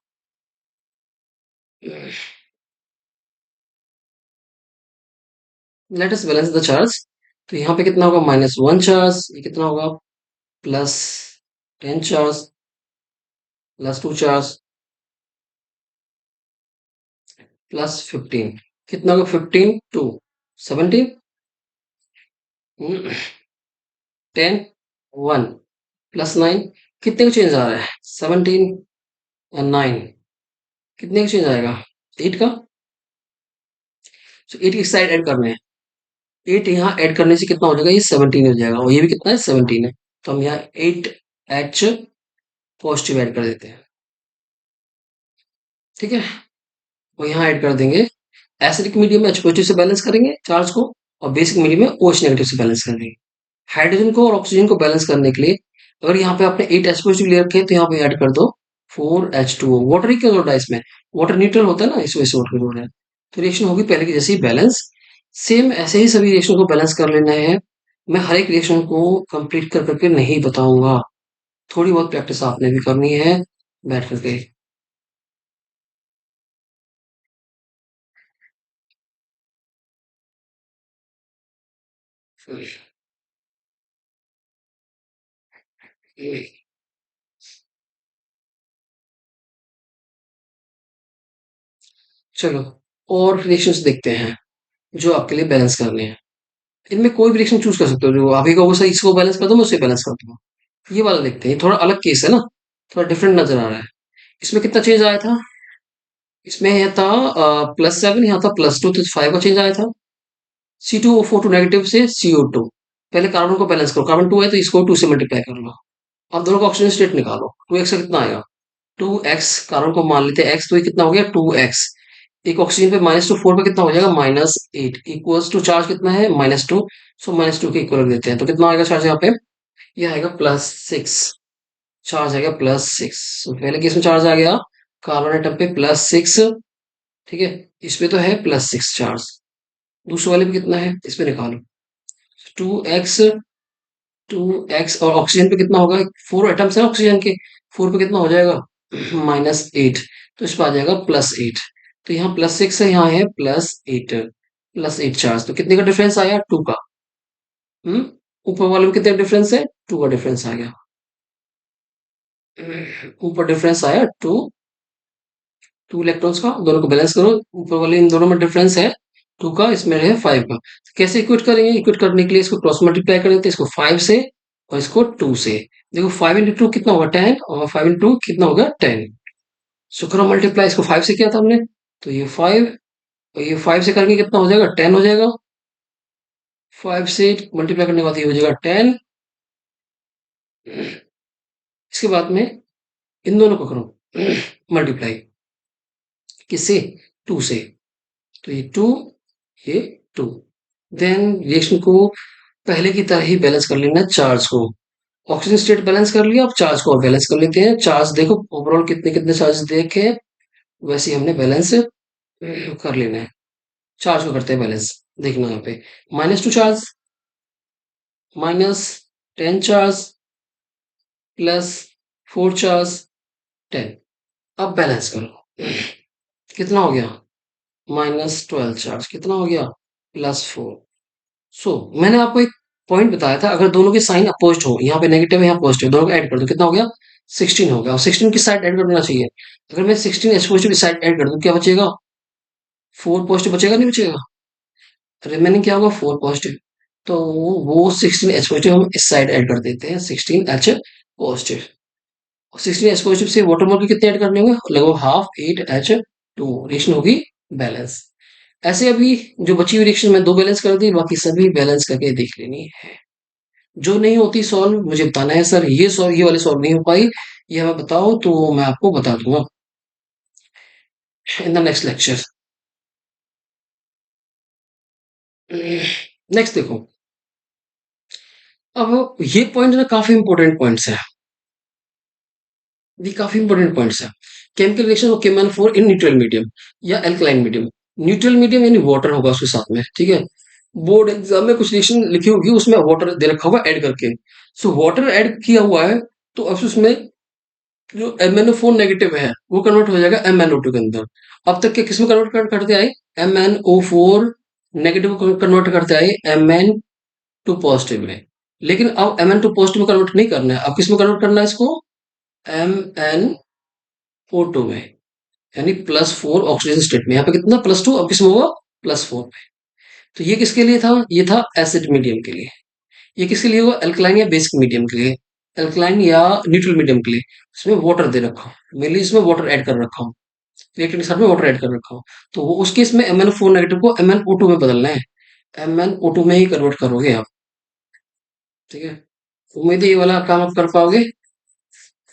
Let us balance the charge. तो यहाँ पे कितना होगा -1 चार्ज, ये कितना होगा +10 चार्ज, +2 चार्ज, +15, कितना होगा 15 टू 17, 10 1 +9, कितने का चेंज आ रहा है 17 और 9, कितने का चेंज आएगा 8 का। तो 8 की साइड ऐड करना है, 8 यहाँ ऐड करने से कितना हो जाएगा, ये 17 हो जाएगा, और ये भी कितना है 17 है। तो हम यहाँ 8H पॉजिटिव ऐड कर देते हैं। ठीक है, और यहाँ ऐड कर देंगे एसिडिक मीडियम में H पॉजिटिव से बैलेंस करेंगे चार्ज को, और बेसिक मीडियम में OH नेगेटिव से बैलेंस करेंगे। हाइड्रोजन को और ऑक्सीजन को बैलेंस करने के लिए अगर यहाँ पे आपने 8H पॉजिटिव ले रखे हैं तो यहाँ पे ऐड कर दो 4H2O। वाटर ही क्यों जोड़ा है इसमें, वाटर न्यूट्रल होता है ना, इस वजह से वाटर जोड़ा है। तो रिएक्शन होगी पहले की जैसी बैलेंस। सेम ऐसे ही सभी रिएक्शन को बैलेंस कर लेना है। मैं हर एक रिएक्शन को कंप्लीट कर करके नहीं बताऊंगा, थोड़ी बहुत प्रैक्टिस आपने भी करनी है बैठ करके। चलो और रिएक्शंस देखते हैं जो आपके लिए बैलेंस करने हैं। इनमें कोई भी रिएक्शन चूज कर सकते हो, जो आप ही कहोगे सर इसको बैलेंस कर दो, मैं उसे बैलेंस कर दूंगा। ये वाला देखते हैं, ये थोड़ा अलग केस है ना, थोड़ा डिफरेंट नजर आ रहा है। इसमें कितना चेंज आया था? इसमें यह था +7, यहाँ था +2, तो 5 का चेंज आया था। C2O4 टू नेगेटिव से CO2। पहले कार्बन को बैलेंस करो, कार्बन 2 है तो इसको 2 से मल्टीप्लाई कर लो। अब दोनों का ऑक्सीजन स्टेट निकालो, 2x का कितना आएगा? 2x, कार्बन को मान लेते हैं x, तो ये कितना हो गया 2x। एक ऑक्सीजन पे -2, 4 पे कितना हो जाएगा -8, इक्वल्स टू चार्ज कितना है -2। सो -2 के इक्वल रख देते हैं, तो कितना आएगा चार्ज यहाँ पे? ये आएगा +6। चार्ज आएगा +6। पहले केस में चार्ज आ गया कार्बन एटम पे +6, ठीक है। इसमें तो है +6 चार्ज। दूसरे वाले पे कितना है इस पे निकालो, 2x। 2x और ऑक्सीजन पे कितना होगा? 4 एटम्स है ऑक्सीजन के, 4 पे कितना हो जाएगा -8, तो इस पर आ जाएगा +8। तो यहाँ +6 है, यहाँ है +8। +8 चार्ज, तो कितने का डिफरेंस आया? 2 का। हम्म। ऊपर वाले में कितने डिफरेंस है? 2 का डिफरेंस आ गया। ऊपर डिफरेंस आया 2। 2 इलेक्ट्रॉन्स का, दोनों को बैलेंस करो, ऊपर वाले इन दोनों में डिफरेंस है 2 का, इसमें है 5 का। तो कैसे इक्वेट करेंगे? इक्वेट करने के लिए इसको क्रॉस मल्टीप्लाई कर देते हैं, इसको 5 से और इसको 2 से। देखो 5 इंटू 2 कितना होगा 10, और 5 इंटू कितना होगा 10। सो करो मल्टीप्लाई, इसको 5 से किया था हमने, तो ये 5 और ये 5 से करेंगे कितना हो जाएगा 10 हो जाएगा। 5 से मल्टीप्लाई करने के बाद ये हो जाएगा 10। इसके बाद में इन दोनों को करो मल्टीप्लाई, किससे? 2 से। तो ये 2, ये 2। देन रिएक्शन को पहले की तरह ही बैलेंस कर लेना है चार्ज को। ऑक्सीजन स्टेट बैलेंस कर लिया, अब चार्ज को और बैलेंस कर लेते हैं। चार्ज देखो ओवरऑल कितने कितने चार्ज देखे, वैसे ही हमने बैलेंस कर लेना है। चार्ज को करते हैं बैलेंस, देखना यहाँ पे -2 चार्ज, -10 चार्ज, +4 चार्ज, 10। अब बैलेंस करो, कितना हो गया? -12 चार्ज, कितना हो गया? +4। सो मैंने आपको एक पॉइंट बताया था, अगर दोनों के साइन अपोजिट हो, यहाँ पे नेगेटिव है यहाँ पॉजिटिव, दोनों को ऐड कर दो, कितना हो गया? 16 हो गया। और 16 किस साइड ऐड कर देना चाहिए? अगर मैं 16 एच पॉजिटिव की साइड ऐड कर दूं, क्या बचेगा? 4 पॉजिटिव बचेगा, नहीं बचेगा? रिमेनिंग क्या होगा? 4 पॉजिटिव। तो वो 16 एच पॉजिटिव हम इस साइड ऐड कर देते हैं, 16 एच पॉजिटिव। 16 एच पॉजिटिव से वाटर मॉलिक्यूल कितने ऐड करने होंगे? लगभग हाफ, 8 एच 2। रिएक्शन होगी बैलेंस। ऐसे अभी जो बची हुई रिएक्शन में 2 बैलेंस कर दी, बाकी सभी बैलेंस करके देख लेनी है। जो नहीं होती सॉल्व मुझे बताना है, सर ये सॉल्व, ये वाली सॉल्व नहीं हो पाई, ये हमें बताओ, तो मैं आपको बता दूंगा in the next lecture. Next देखो, अब ये पॉइंट ना काफी इंपॉर्टेंट पॉइंट्स है, ये काफी इंपॉर्टेंट पॉइंट्स है। Chemical reaction of KMnO4 in neutral medium या एल्कलाइन मीडियम। न्यूट्रल मीडियम यानी वाटर होगा उसके साथ में, ठीक है। बोर्ड एग्जाम में कुछ रिएक्शन लिखी होगी, उसमें वाटर दे रखा होगा ऐड करके। सो वाटर ऐड किया हुआ है, तो अब उसमें जो MnO4 नेगेटिव है वो कन्वर्ट हो जाएगा MnO2 के अंदर। अब तक के किसमें कन्वर्ट करते आए? MnO4 नेगेटिव को कन्वर्ट करते आए Mn2 पॉजिटिव में। लेकिन अब Mn2 पॉजिटिव में कन्वर्ट नहीं करना है, अब किसमें कन्वर्ट करना है इसको? MnO2 में, यानी +4 ऑक्सीजन स्टेट में। यहाँ पे कितना +2, अब किसमें होगा? +4 में। तो ये किसके लिए था? ये था एसिड मीडियम के लिए। ये किसके लिए होगा? अल्कलाइन या बेसिक मीडियम के लिए, अल्कलाइन या न्यूट्रल मीडियम के लिए। इसमें वाटर दे रखा हूँ, मेनली इसमें वाटर ऐड कर रखा हूँ, रिएक्टेंट के साथ में वाटर ऐड कर रखा हूँ। तो वो उस केस में MnO4 नेगेटिव को MnO2 में बदलना है, MnO2 में ही कन्वर्ट करोगे आप, ठीक है। उम्मीद है ये वाला काम आप कर पाओगे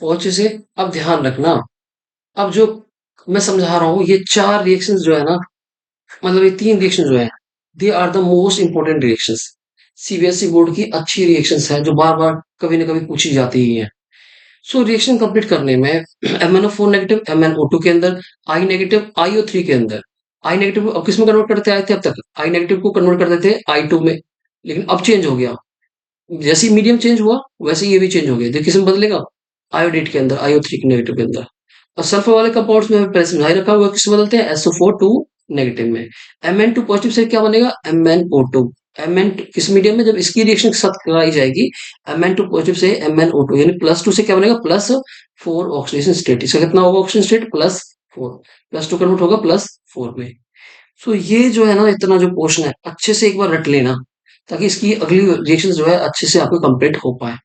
और अच्छे से। अब ध्यान रखना, अब जो मैं समझा रहा हूँ, ये 4 रिएक्शंस जो है ना, मतलब ये 3 रिएक्शन जो है, they are the most important reactions. CBSE board की अच्छी रिएक्शंस है, जो बार बार कभी ना कभी पूछी जाती ही है। सो रिएक्शन कंप्लीट करने में MnO4 नेगेटिव MnO2 के अंदर, I नेगेटिव IO3 के अंदर, आई नेगेटिव अब किस में कन्वर्ट करते आए थे अब तक? आई नेगेटिव को कन्वर्ट करते थे I2 में, लेकिन अब चेंज हो गया। जैसे ही मीडियम चेंज हुआ वैसे ही ये भी चेंज हो गया। देखिए किस में बदलेगा? आयोडेट के अंदर, आईओ3 के नेगेटिव के अंदर। और सल्फर वाले कंपाउंड्स में पहले समझा ही रखा हुआ, किस में बदलते हैं? SO4 टू नेगेटिव में। Mn2 पॉजिटिव से क्या बनेगा? MnO2। Mn किस मीडियम में? जब इसकी रिएक्शन के साथ कराई जाएगी Mn2 पॉजिटिव से MnO2, यानी +2 से क्या बनेगा? +4 ऑक्सीडेशन स्टेट। इसका कितना होगा ऑक्सीजन स्टेट? +4। +2 कन्वर्ट होगा +4 में। सो ये जो है ना, इतना जो पोर्शन है अच्छे से एक बार रट लेना, ताकि इसकी अगली रिएक्शन जो है अच्छे से आपको कंप्लीट हो पाए।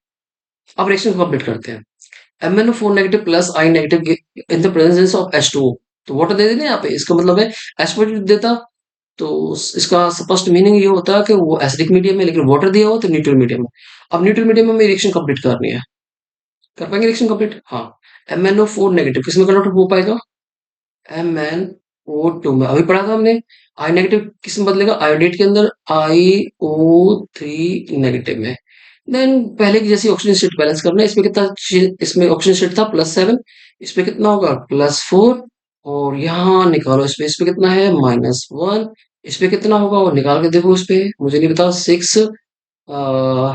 अब रिएक्शन कंप्लीट करते हैं। MnO4 negative plus I negative in the presence of H2O। तो वाटर दे देना यहाँ पे, इसका मतलब है H पॉजिटिव देता तो इसका स्पष्ट मीनिंग ये होता है कि वो एसिडिक मीडियम है, लेकिन वाटर दिया हो तो न्यूट्रल मीडियम है। अब न्यूट्रल मीडियम में हमें रिएक्शन कंप्लीट करनी है। कर पाएंगे रिएक्शन कंप्लीट? हाँ। MnO4 नेगेटिव किसमें कन्वर्ट हो पाएगा? MnO2 में। अभी पढ़ा था हमने। आई नेगेटिव किस में बदलेगा? आयोडेट के अंदर, IO3 नेगेटिव में। देन पहले की जैसी ऑक्सीजन स्टेट बैलेंस करना है। इसमें कितना इसमें ऑक्सीजन स्टेट था? +7। इसमें कितना होगा? +4। और यहाँ निकालो, इसमें कितना है? -1। इसमें कितना होगा? और निकाल के देखो, उस पे मुझे नहीं पता। 6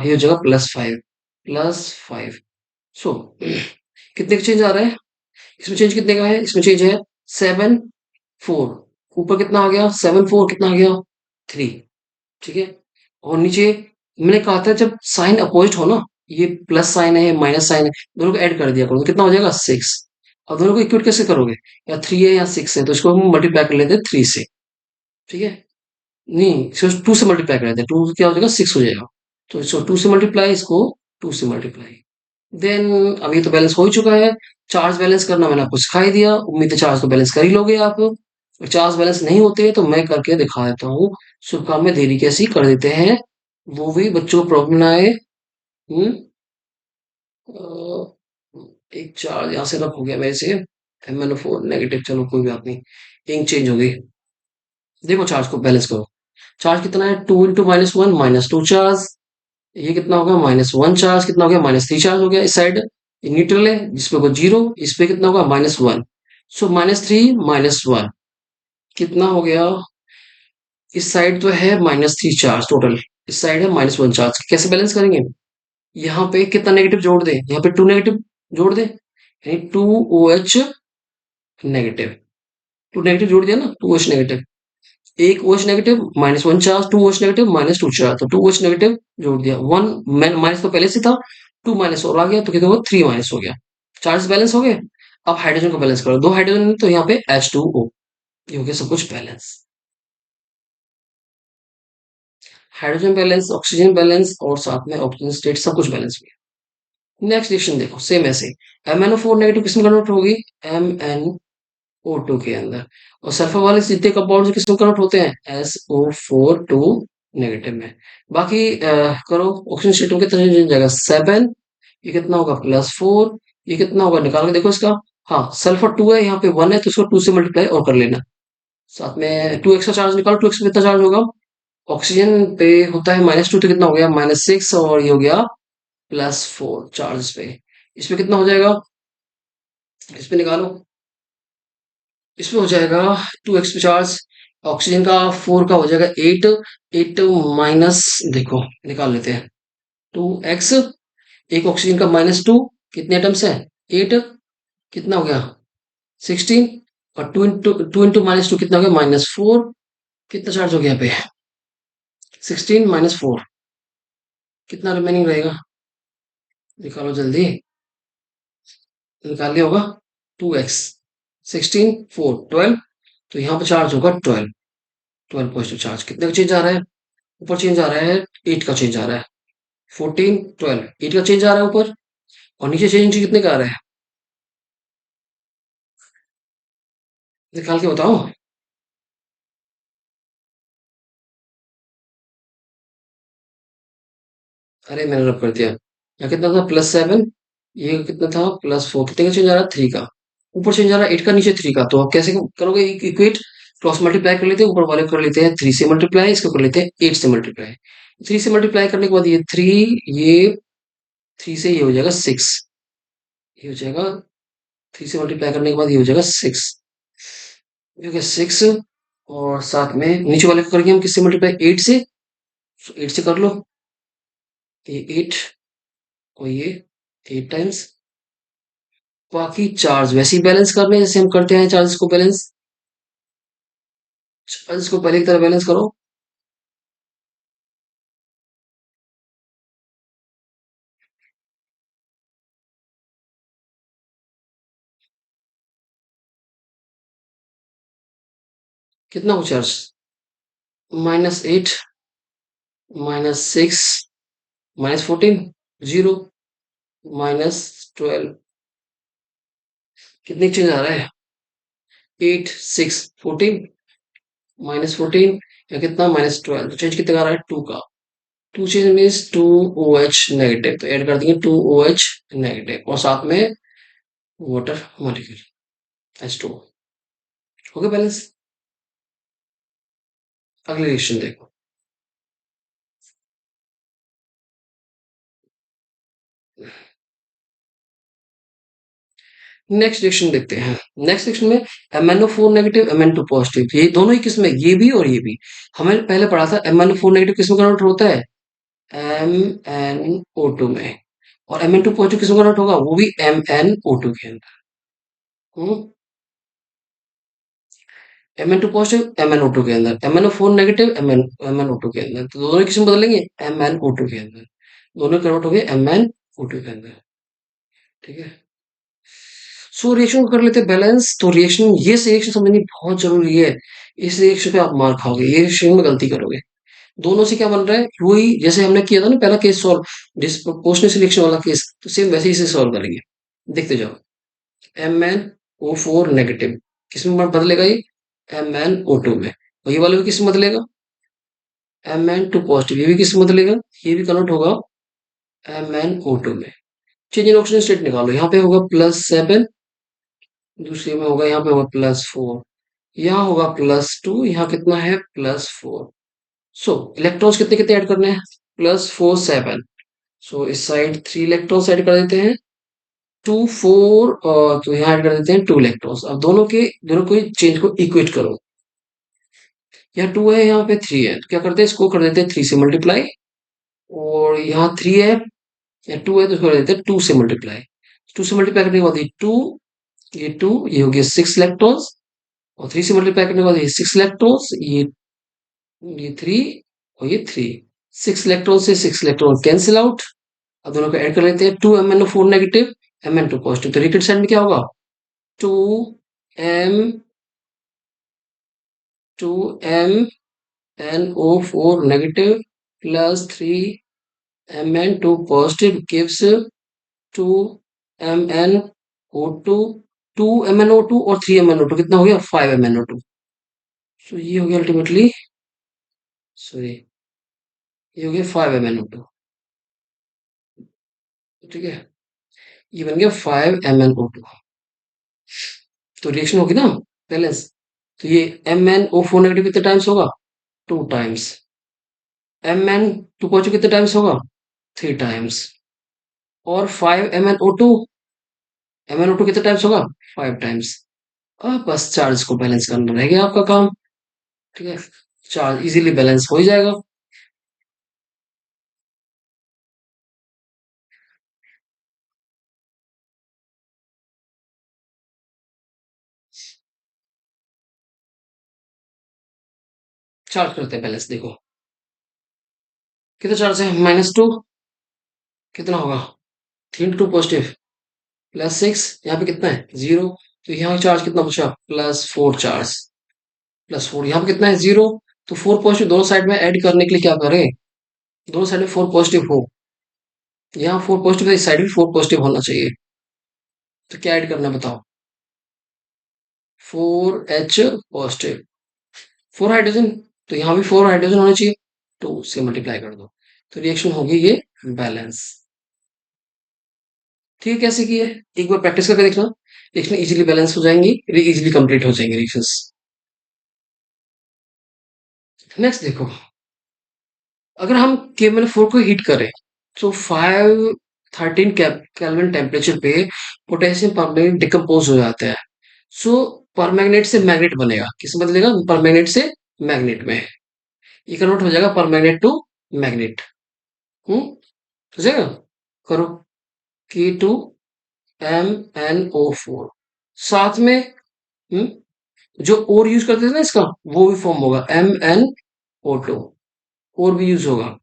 ये हो जाएगा +5। +5। सो कितने का चेंज आ रहा है? इसमें चेंज कितने का है? इसमें चेंज है 7 4। ऊपर कितना आ गया? 7 4 कितना आ गया? 3। ठीक है। और नीचे मैंने कहा था जब साइन अपोजिट हो ना, ये प्लस साइन है माइनस साइन है, दोनों को ऐड कर दिया करो तो कितना हो जाएगा? 6। अब दोनों को इक्वल कैसे करोगे? या 3 है या 6 है, तो इसको हम मल्टीप्लाई कर लेते हैं 3 से। ठीक है। नहीं, इसको 2 से मल्टीप्लाई कर लेते हैं। 2 क्या हो जाएगा? 6 हो जाएगा। तो इसको 2 से मल्टीप्लाई, इसको 2 से मल्टीप्लाई। देन अब ये तो बैलेंस हो ही चुका है। चार्ज बैलेंस करना मैंने आपको सिखा ही दिया। उम्मीद है चार्ज तो बैलेंस कर ही लोगे आप। चार्ज बैलेंस नहीं होते तो मैं करके दिखा देता हूँ। शुभ काम में देरी कैसी कर देते हैं, वो भी बच्चों को प्रॉब्लम ना आए। हम्म अ, एक चार्ज यहाँ से रब हो गया मेरे से। MnO4 नेगेटिव, चलो कोई बात नहीं। इंक चेंज हो गई। देखो चार्ज को बैलेंस करो। चार्ज कितना है? 2 इंटू -1 -2 चार्ज। ये कितना होगा? -1 चार्ज। कितना हो गया? -3 चार्ज हो गया। इस साइड ये न्यूट्रल है, जिसपे को 0, इस पे कितना होगा? -1। सो -3 -1 कितना हो गया? इस साइड तो है -3 चार्ज टोटल, इस साइड है -1 चार्ज। कैसे बैलेंस करेंगे? यहाँ पे कितना नेगेटिव जोड़ दे? यहाँ पे 2 नेगेटिव जोड़ दे, यानी 2OH नेगेटिव। 2 नेगेटिव जोड़ दिया ना, 2OH नेगेटिव। एक OH negative -1 charge, 2OH negative -2 charge, तो 2OH नेगेटिव जोड़ दिया। 1 माइनस तो पहले से था, 2 माइनस और आ गया तो कितना हुआ? 3 माइनस हो गया। चार्ज बैलेंस हो गए। अब हाइड्रोजन को बैलेंस करो। 2 हाइड्रोजन तो यहाँ पे H2O। ये हो गया सब कुछ balance. Hydrogen balance, oxygen balance और साथ में ऑक्सीजन स्टेट सब कुछ बैलेंस हो गया। नेक्स्ट रिएक्शन देखो, सेम ऐसे। MnO4 नेगेटिव किसमें कन्वर्ट होगी? MnO2 के अंदर। और सल्फर वाले जितने कंपाउंड किसमें कन्वर्ट होते हैं? SO4 टू नेगेटिव में। बाकी करो ऑक्सीजन स्टेट में कितना चेंज जाएगा? 7। ये कितना होगा? +4। ये कितना होगा? निकाल के देखो इसका। हाँ, सल्फर 2 है, यहाँ पे 1 है, तो इसको 2 से मल्टीप्लाई और कर लेना। साथ में 2 एक्स्ट्रा चार्ज निकालो। 2 एक्स्ट्रा कितना चार्ज होगा? ऑक्सीजन पे होता है -2, तो कितना हो गया? -6। और ये हो गया +4 चार्ज पे। इसमें कितना हो जाएगा? इस पे निकालो। इसमें हो जाएगा 2x पे चार्ज। ऑक्सीजन का 4 का हो जाएगा 8। 8 माइनस, देखो निकाल लेते हैं। 2x, एक ऑक्सीजन का -2, कितने एटम्स है? 8। कितना हो गया? 16। और 2 इंटू -2 कितना हो गया? -4। कितना चार्ज हो गया यहाँ पे? 16 -4 कितना रिमेनिंग रहेगा? निकालो जल्दी। निकाल लिया होगा। 2x 16 4 12, तो यहाँ पे चार्ज होगा 12। 12 पॉजिटिव चार्ज। कितने का चेंज आ रहा है? ऊपर चेंज आ रहा है 8 का चेंज आ रहा है। 14 12 8 का चेंज आ रहा है ऊपर। और नीचे चेंज कितने का आ रहा है? निकाल के बताओ। अरे मैंने रब कर दिया। यहाँ कितना था? +7। ये कितना था? +4। कितने का चेंज आ रहा है? 3 का। ऊपर चेंज आ रहा है 8 का, नीचे 3 का। तो आप कैसे करोगे? इक्वेट क्रॉस मल्टीप्लाई कर लेते हैं। ऊपर वाले को कर लेते हैं 3 से मल्टीप्लाई, इसको कर लेते हैं 8 से मल्टीप्लाई। 3 से मल्टीप्लाई करने के बाद ये 3, ये 3 से ये हो जाएगा 6। ये हो जाएगा 3 से मल्टीप्लाई करने के बाद ये हो जाएगा 6। ये हो गया 6। और साथ में नीचे वाले को करेंगे हम किससे मल्टीप्लाई, 8 से। 8 से कर लो, ये 8 और ये 8 टाइम्स। बाकी चार्ज वैसे ही बैलेंस करने हैं जैसे हम करते हैं चार्जेस को बैलेंस। चार्जेस को पहले की तरह बैलेंस करो। कितना हो चार्ज, -8, -6, -14, 0, -12। कितनी चेंज आ रहा है, 8, 6, 14, -14 या कितना, -12। तो चेंज कितने का आ रहा है, 2 का। 2 चेंज मीन्स 2 OH नेगेटिव, तो ऐड कर देंगे 2 OH नेगेटिव और साथ में वाटर मॉलिक्यूल H2O। हो गया बैलेंस। अगली रिएक्शन देखो। नेक्स्ट रिएक्शन देखते हैं। नेक्स्ट रिएक्शन में MnO4 नेगेटिव, Mn2 पॉजिटिव, ये दोनों ही किस्में, ये भी और ये भी। हमें पहले पढ़ा था MnO4 नेगेटिव किस में कन्वर्ट होता है, MnO2 में। और Mn2 पॉजिटिव किस में कन्वर्ट होगा, वो भी MnO2 के अंदर। हम्म, Mn2 पॉजिटिव MnO2 के अंदर, MnO4 नेगेटिव MnO2 के अंदर, तो दोनों किस में बदलेंगे, MnO2 के अंदर। दोनों कन्वर्ट हो गए MnO2 के अंदर। ठीक है, सो रिएक्शन को कर लेते हैं बैलेंस। तो रिएक्शन, ये रिएक्शन समझनी बहुत जरूरी है। इस रिएक्शन पे आप मार खाओगे, ये रिएक्शन में गलती करोगे। दोनों से क्या बन रहा है, वही जैसे हमने किया था ना पहला केस सॉल्व, डिस्प्रोपोर्शनल सिलेक्शन वाला केस, तो सेम वैसे ही इसे सॉल्व करेंगे। देखते जाओ। MnO4 नेगेटिव किसमें बदलेगा, ये MnO2 में। और ये वाला भी किसमें बदलेगा, Mn2 पॉजिटिव, ये भी किसमें बदलेगा, ये भी कन्वर्ट होगा MnO2 में। चेंज इन ऑक्सीजन स्टेट निकालो, यहाँ पे होगा +7, दूसरे में होगा, यहाँ पे होगा +4, यहाँ होगा +2, यहाँ कितना है, +4। सो इलेक्ट्रॉन्स कितने कितने ऐड करने हैं, +4, 7। सो इस साइड 3 इलेक्ट्रॉन्स ऐड कर देते हैं, 2, 4, और तो यहाँ ऐड कर देते हैं 2 इलेक्ट्रॉन्स। अब दोनों को चेंज को इक्वेट करो। यहाँ 2 है, यहाँ पे 3 है, तो क्या करते हैं, इसको कर देते हैं 3 से मल्टीप्लाई। और यहाँ 3 है, या 2 है, तो इसको कर देते हैं 2 से मल्टीप्लाई। 2 से मल्टीप्लाई करने के बाद ये 2, ये 2, ये हो गया 6 इलेक्ट्रॉन्स। और 3 से मल्टीप्लाई करने के बाद ये 6 इलेक्ट्रॉन्स, ये 3 और ये 3। 6 इलेक्ट्रॉन से 6 इलेक्ट्रॉन कैंसिल आउट। अब दोनों को ऐड कर लेते हैं, 2 MnO4 नेगेटिव, Mn2 पॉजिटिव, तो रिएक्टेंट साइड में क्या होगा, 2MnO4 negative +3 Mn2 positive gives 2 MnO2, 2 MnO2 और 3 MnO2 कितना हो गया, 5 MnO2। तो ये हो गया अल्टीमेटली, सॉरी, ये हो गया 5 MnO2। ठीक है, ये बन गया 5 MnO2। तो रिएक्शन होगी ना बैलेंस। तो ये MnO4 नेगेटिव कितने टाइम्स होगा, 2 टाइम्स। Mn2 पॉजिटिव कितने टाइम्स होगा, 3 टाइम्स। और 5 MnO2, MnO2 कितने टाइम्स होगा, 5 टाइम्स। अब बस चार्ज को बैलेंस करना रह गया आपका काम। ठीक है, चार्ज इजीली बैलेंस हो ही जाएगा। चार्ज करते हैं बैलेंस, देखो कितना चार्ज है, -2, कितना होगा, 3 टू पॉजिटिव, +6, यहाँ पे कितना है, 0। तो यहाँ चार्ज कितना बचा, +4 चार्ज, +4, यहाँ पे कितना है, 0। तो 4 पॉजिटिव दोनों साइड में ऐड करने के लिए क्या करें, दोनों साइड में 4 पॉजिटिव हो। यहाँ 4 पॉजिटिव है, इस साइड भी 4 पॉजिटिव होना चाहिए। तो क्या ऐड करना है बताओ, 4H पॉजिटिव, 4 हाइड्रोजन, तो यहाँ भी 4 हाइड्रोजन होना चाहिए, तो उससे मल्टीप्लाई कर दो। तो रिएक्शन होगी ये बैलेंस। ठीक है, कैसे की है, एक बार प्रैक्टिस करके देखना, रिएक्शन इजीली बैलेंस हो जाएंगी, इजीली कंप्लीट हो जाएंगे रिएक्शंस। नेक्स्ट देखो, अगर हम KMnO4 को हीट करें तो 513 केल्विन टेम्परेचर पे पोटेशियम परमैंगनेट डिकम्पोज हो जाता है। सो परमैंगनेट से मैग्नेट बनेगा, किस में बदलेगा, परमैंगनेट से मैग्नेट में, ये कन्वर्ट हो जाएगा परमैंगनेट टू मैग्नेट। हम्म हो जाएगा, करो, K2MnO4, साथ में हम्म जो और यूज करते थे ना इसका, वो भी फॉर्म होगा MnO2, और भी यूज होगा।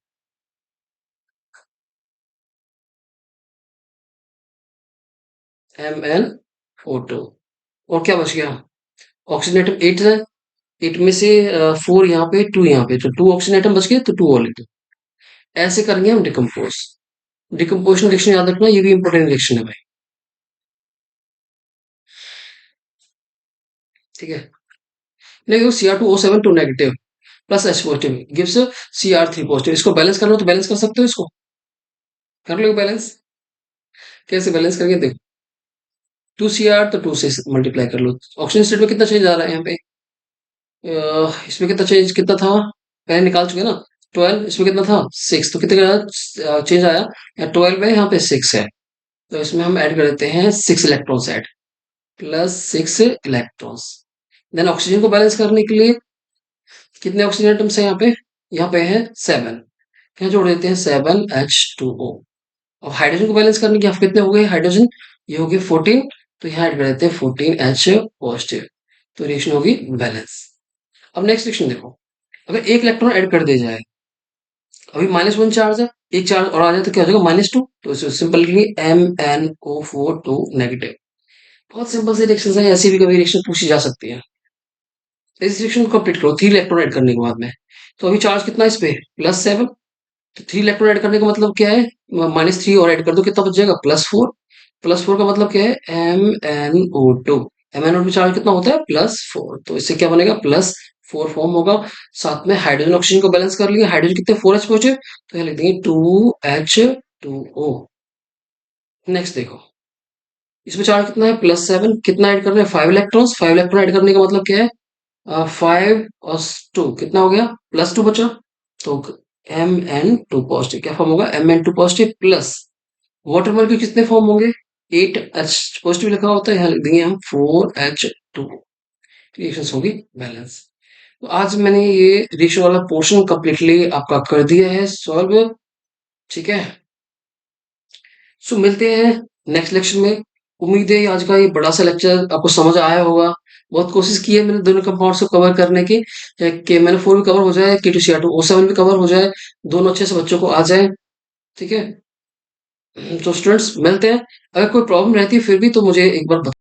MnO2, और क्या बच गया, ऑक्सीजन एटम 8 है, 8 में से 4 यहाँ पे 2 यहाँ पे, तो 2 ऑक्सीजन एटम बच गए, तो 2 और लिख दो। ऐसे करेंगे हम डिकम्पोज। डिकम्पोजिशन रिएक्शन याद रखना, ये भी इंपॉर्टेंट रिएक्शन है भाई, ठीक है। देखो Cr2O7 two negative plus H positive gives Cr3 positive, इसको बैलेंस करना हो तो बैलेंस कर सकते हो, इसको कर लो बैलेंस। कैसे बैलेंस करेंगे, देखो 2Cr तो 2 से मल्टीप्लाई कर लो, ऑक्सीजन स्टेट में कितना चेंज आ रहा है यहाँ पे, इसमें कितना चेंज, कितना था, पहले निकाल चुके ना, 12, इसमें कितना था 6, तो कितने का चेंज आया, या 12 है यहाँ पे 6 है, तो इसमें हम ऐड कर देते हैं 6 electrons add, plus 6 electrons. Then oxygen को बैलेंस करने के लिए कितने ऑक्सीजन एटम्स है यहाँ पे है 7, यहाँ जोड़ देते हैं 7H2O। अब हाइड्रोजन को बैलेंस करने के यहाँ कितने हो गए हाइड्रोजन, ये हो गए 14, तो यहाँ ऐड कर देते हैं 14H पॉजिटिव, तो रिएक्शन होगी बैलेंस। अब नेक्स्ट रिएक्शन देखो, अगर एक इलेक्ट्रॉन ऐड कर दिया जाए, अभी -1 चार्ज है, एक चार्ज और आ जाए तो क्या हो जाएगा -2, तो इसे सिंपल लिखेंगे MnO4 टू नेगेटिव। बहुत सिंपल से रिएक्शन है, ऐसी भी कभी रिएक्शन पूछी जा सकती है। इस रिएक्शन को कंप्लीट करो 3 इलेक्ट्रॉन ऐड करने के बाद में, तो अभी चार्ज कितना है इस पे, +7, तो 3 इलेक्ट्रॉन ऐड करने का मतलब क्या है, -3 और ऐड कर दो, कितना बच जाएगा +4, +4 का मतलब क्या है MnO2, MnO2 चार्ज कितना होता है +4, तो इससे क्या बनेगा +4 फॉर्म होगा। साथ में हाइड्रोजन ऑक्सीजन को बैलेंस कर लिया, हाइड्रोजन कितने 4H पहुंचे, तो यहाँ लिख देंगे 2H2O। नेक्स्ट देखो, इसमें चार्ज कितना है +7, कितना ऐड करना है 5 इलेक्ट्रॉन्स, 5 इलेक्ट्रॉन ऐड करने का मतलब क्या है 5 और 2 कितना हो गया +2 बचा, तो Mn2 पॉजिटिव क्या फॉर्म होगा Mn2 positive plus water molecule कितने फॉर्म होंगे 8H पॉजिटिव लिखा होता है, यहाँ लिख देंगे हम 4H2, रिएक्शंस होगी बैलेंस। तो आज मैंने ये रिएक्शन वाला पोर्शन कंप्लीटली आपका कर दिया है सॉल्व, ठीक है। सो मिलते हैं नेक्स्ट लेक्चर में। उम्मीद है आज का ये बड़ा सा लेक्चर आपको समझ आया होगा। बहुत कोशिश की है मैंने दोनों कंपाउंड्स को कवर करने की, कि मैंने 4 भी कवर हो जाए, K2Cr2O7 भी कवर हो जाए, दोनों अच्छे से बच्चों को आ जाए, ठीक है। तो स्टूडेंट्स मिलते हैं, अगर कोई प्रॉब्लम रहती है फिर भी तो मुझे एक बार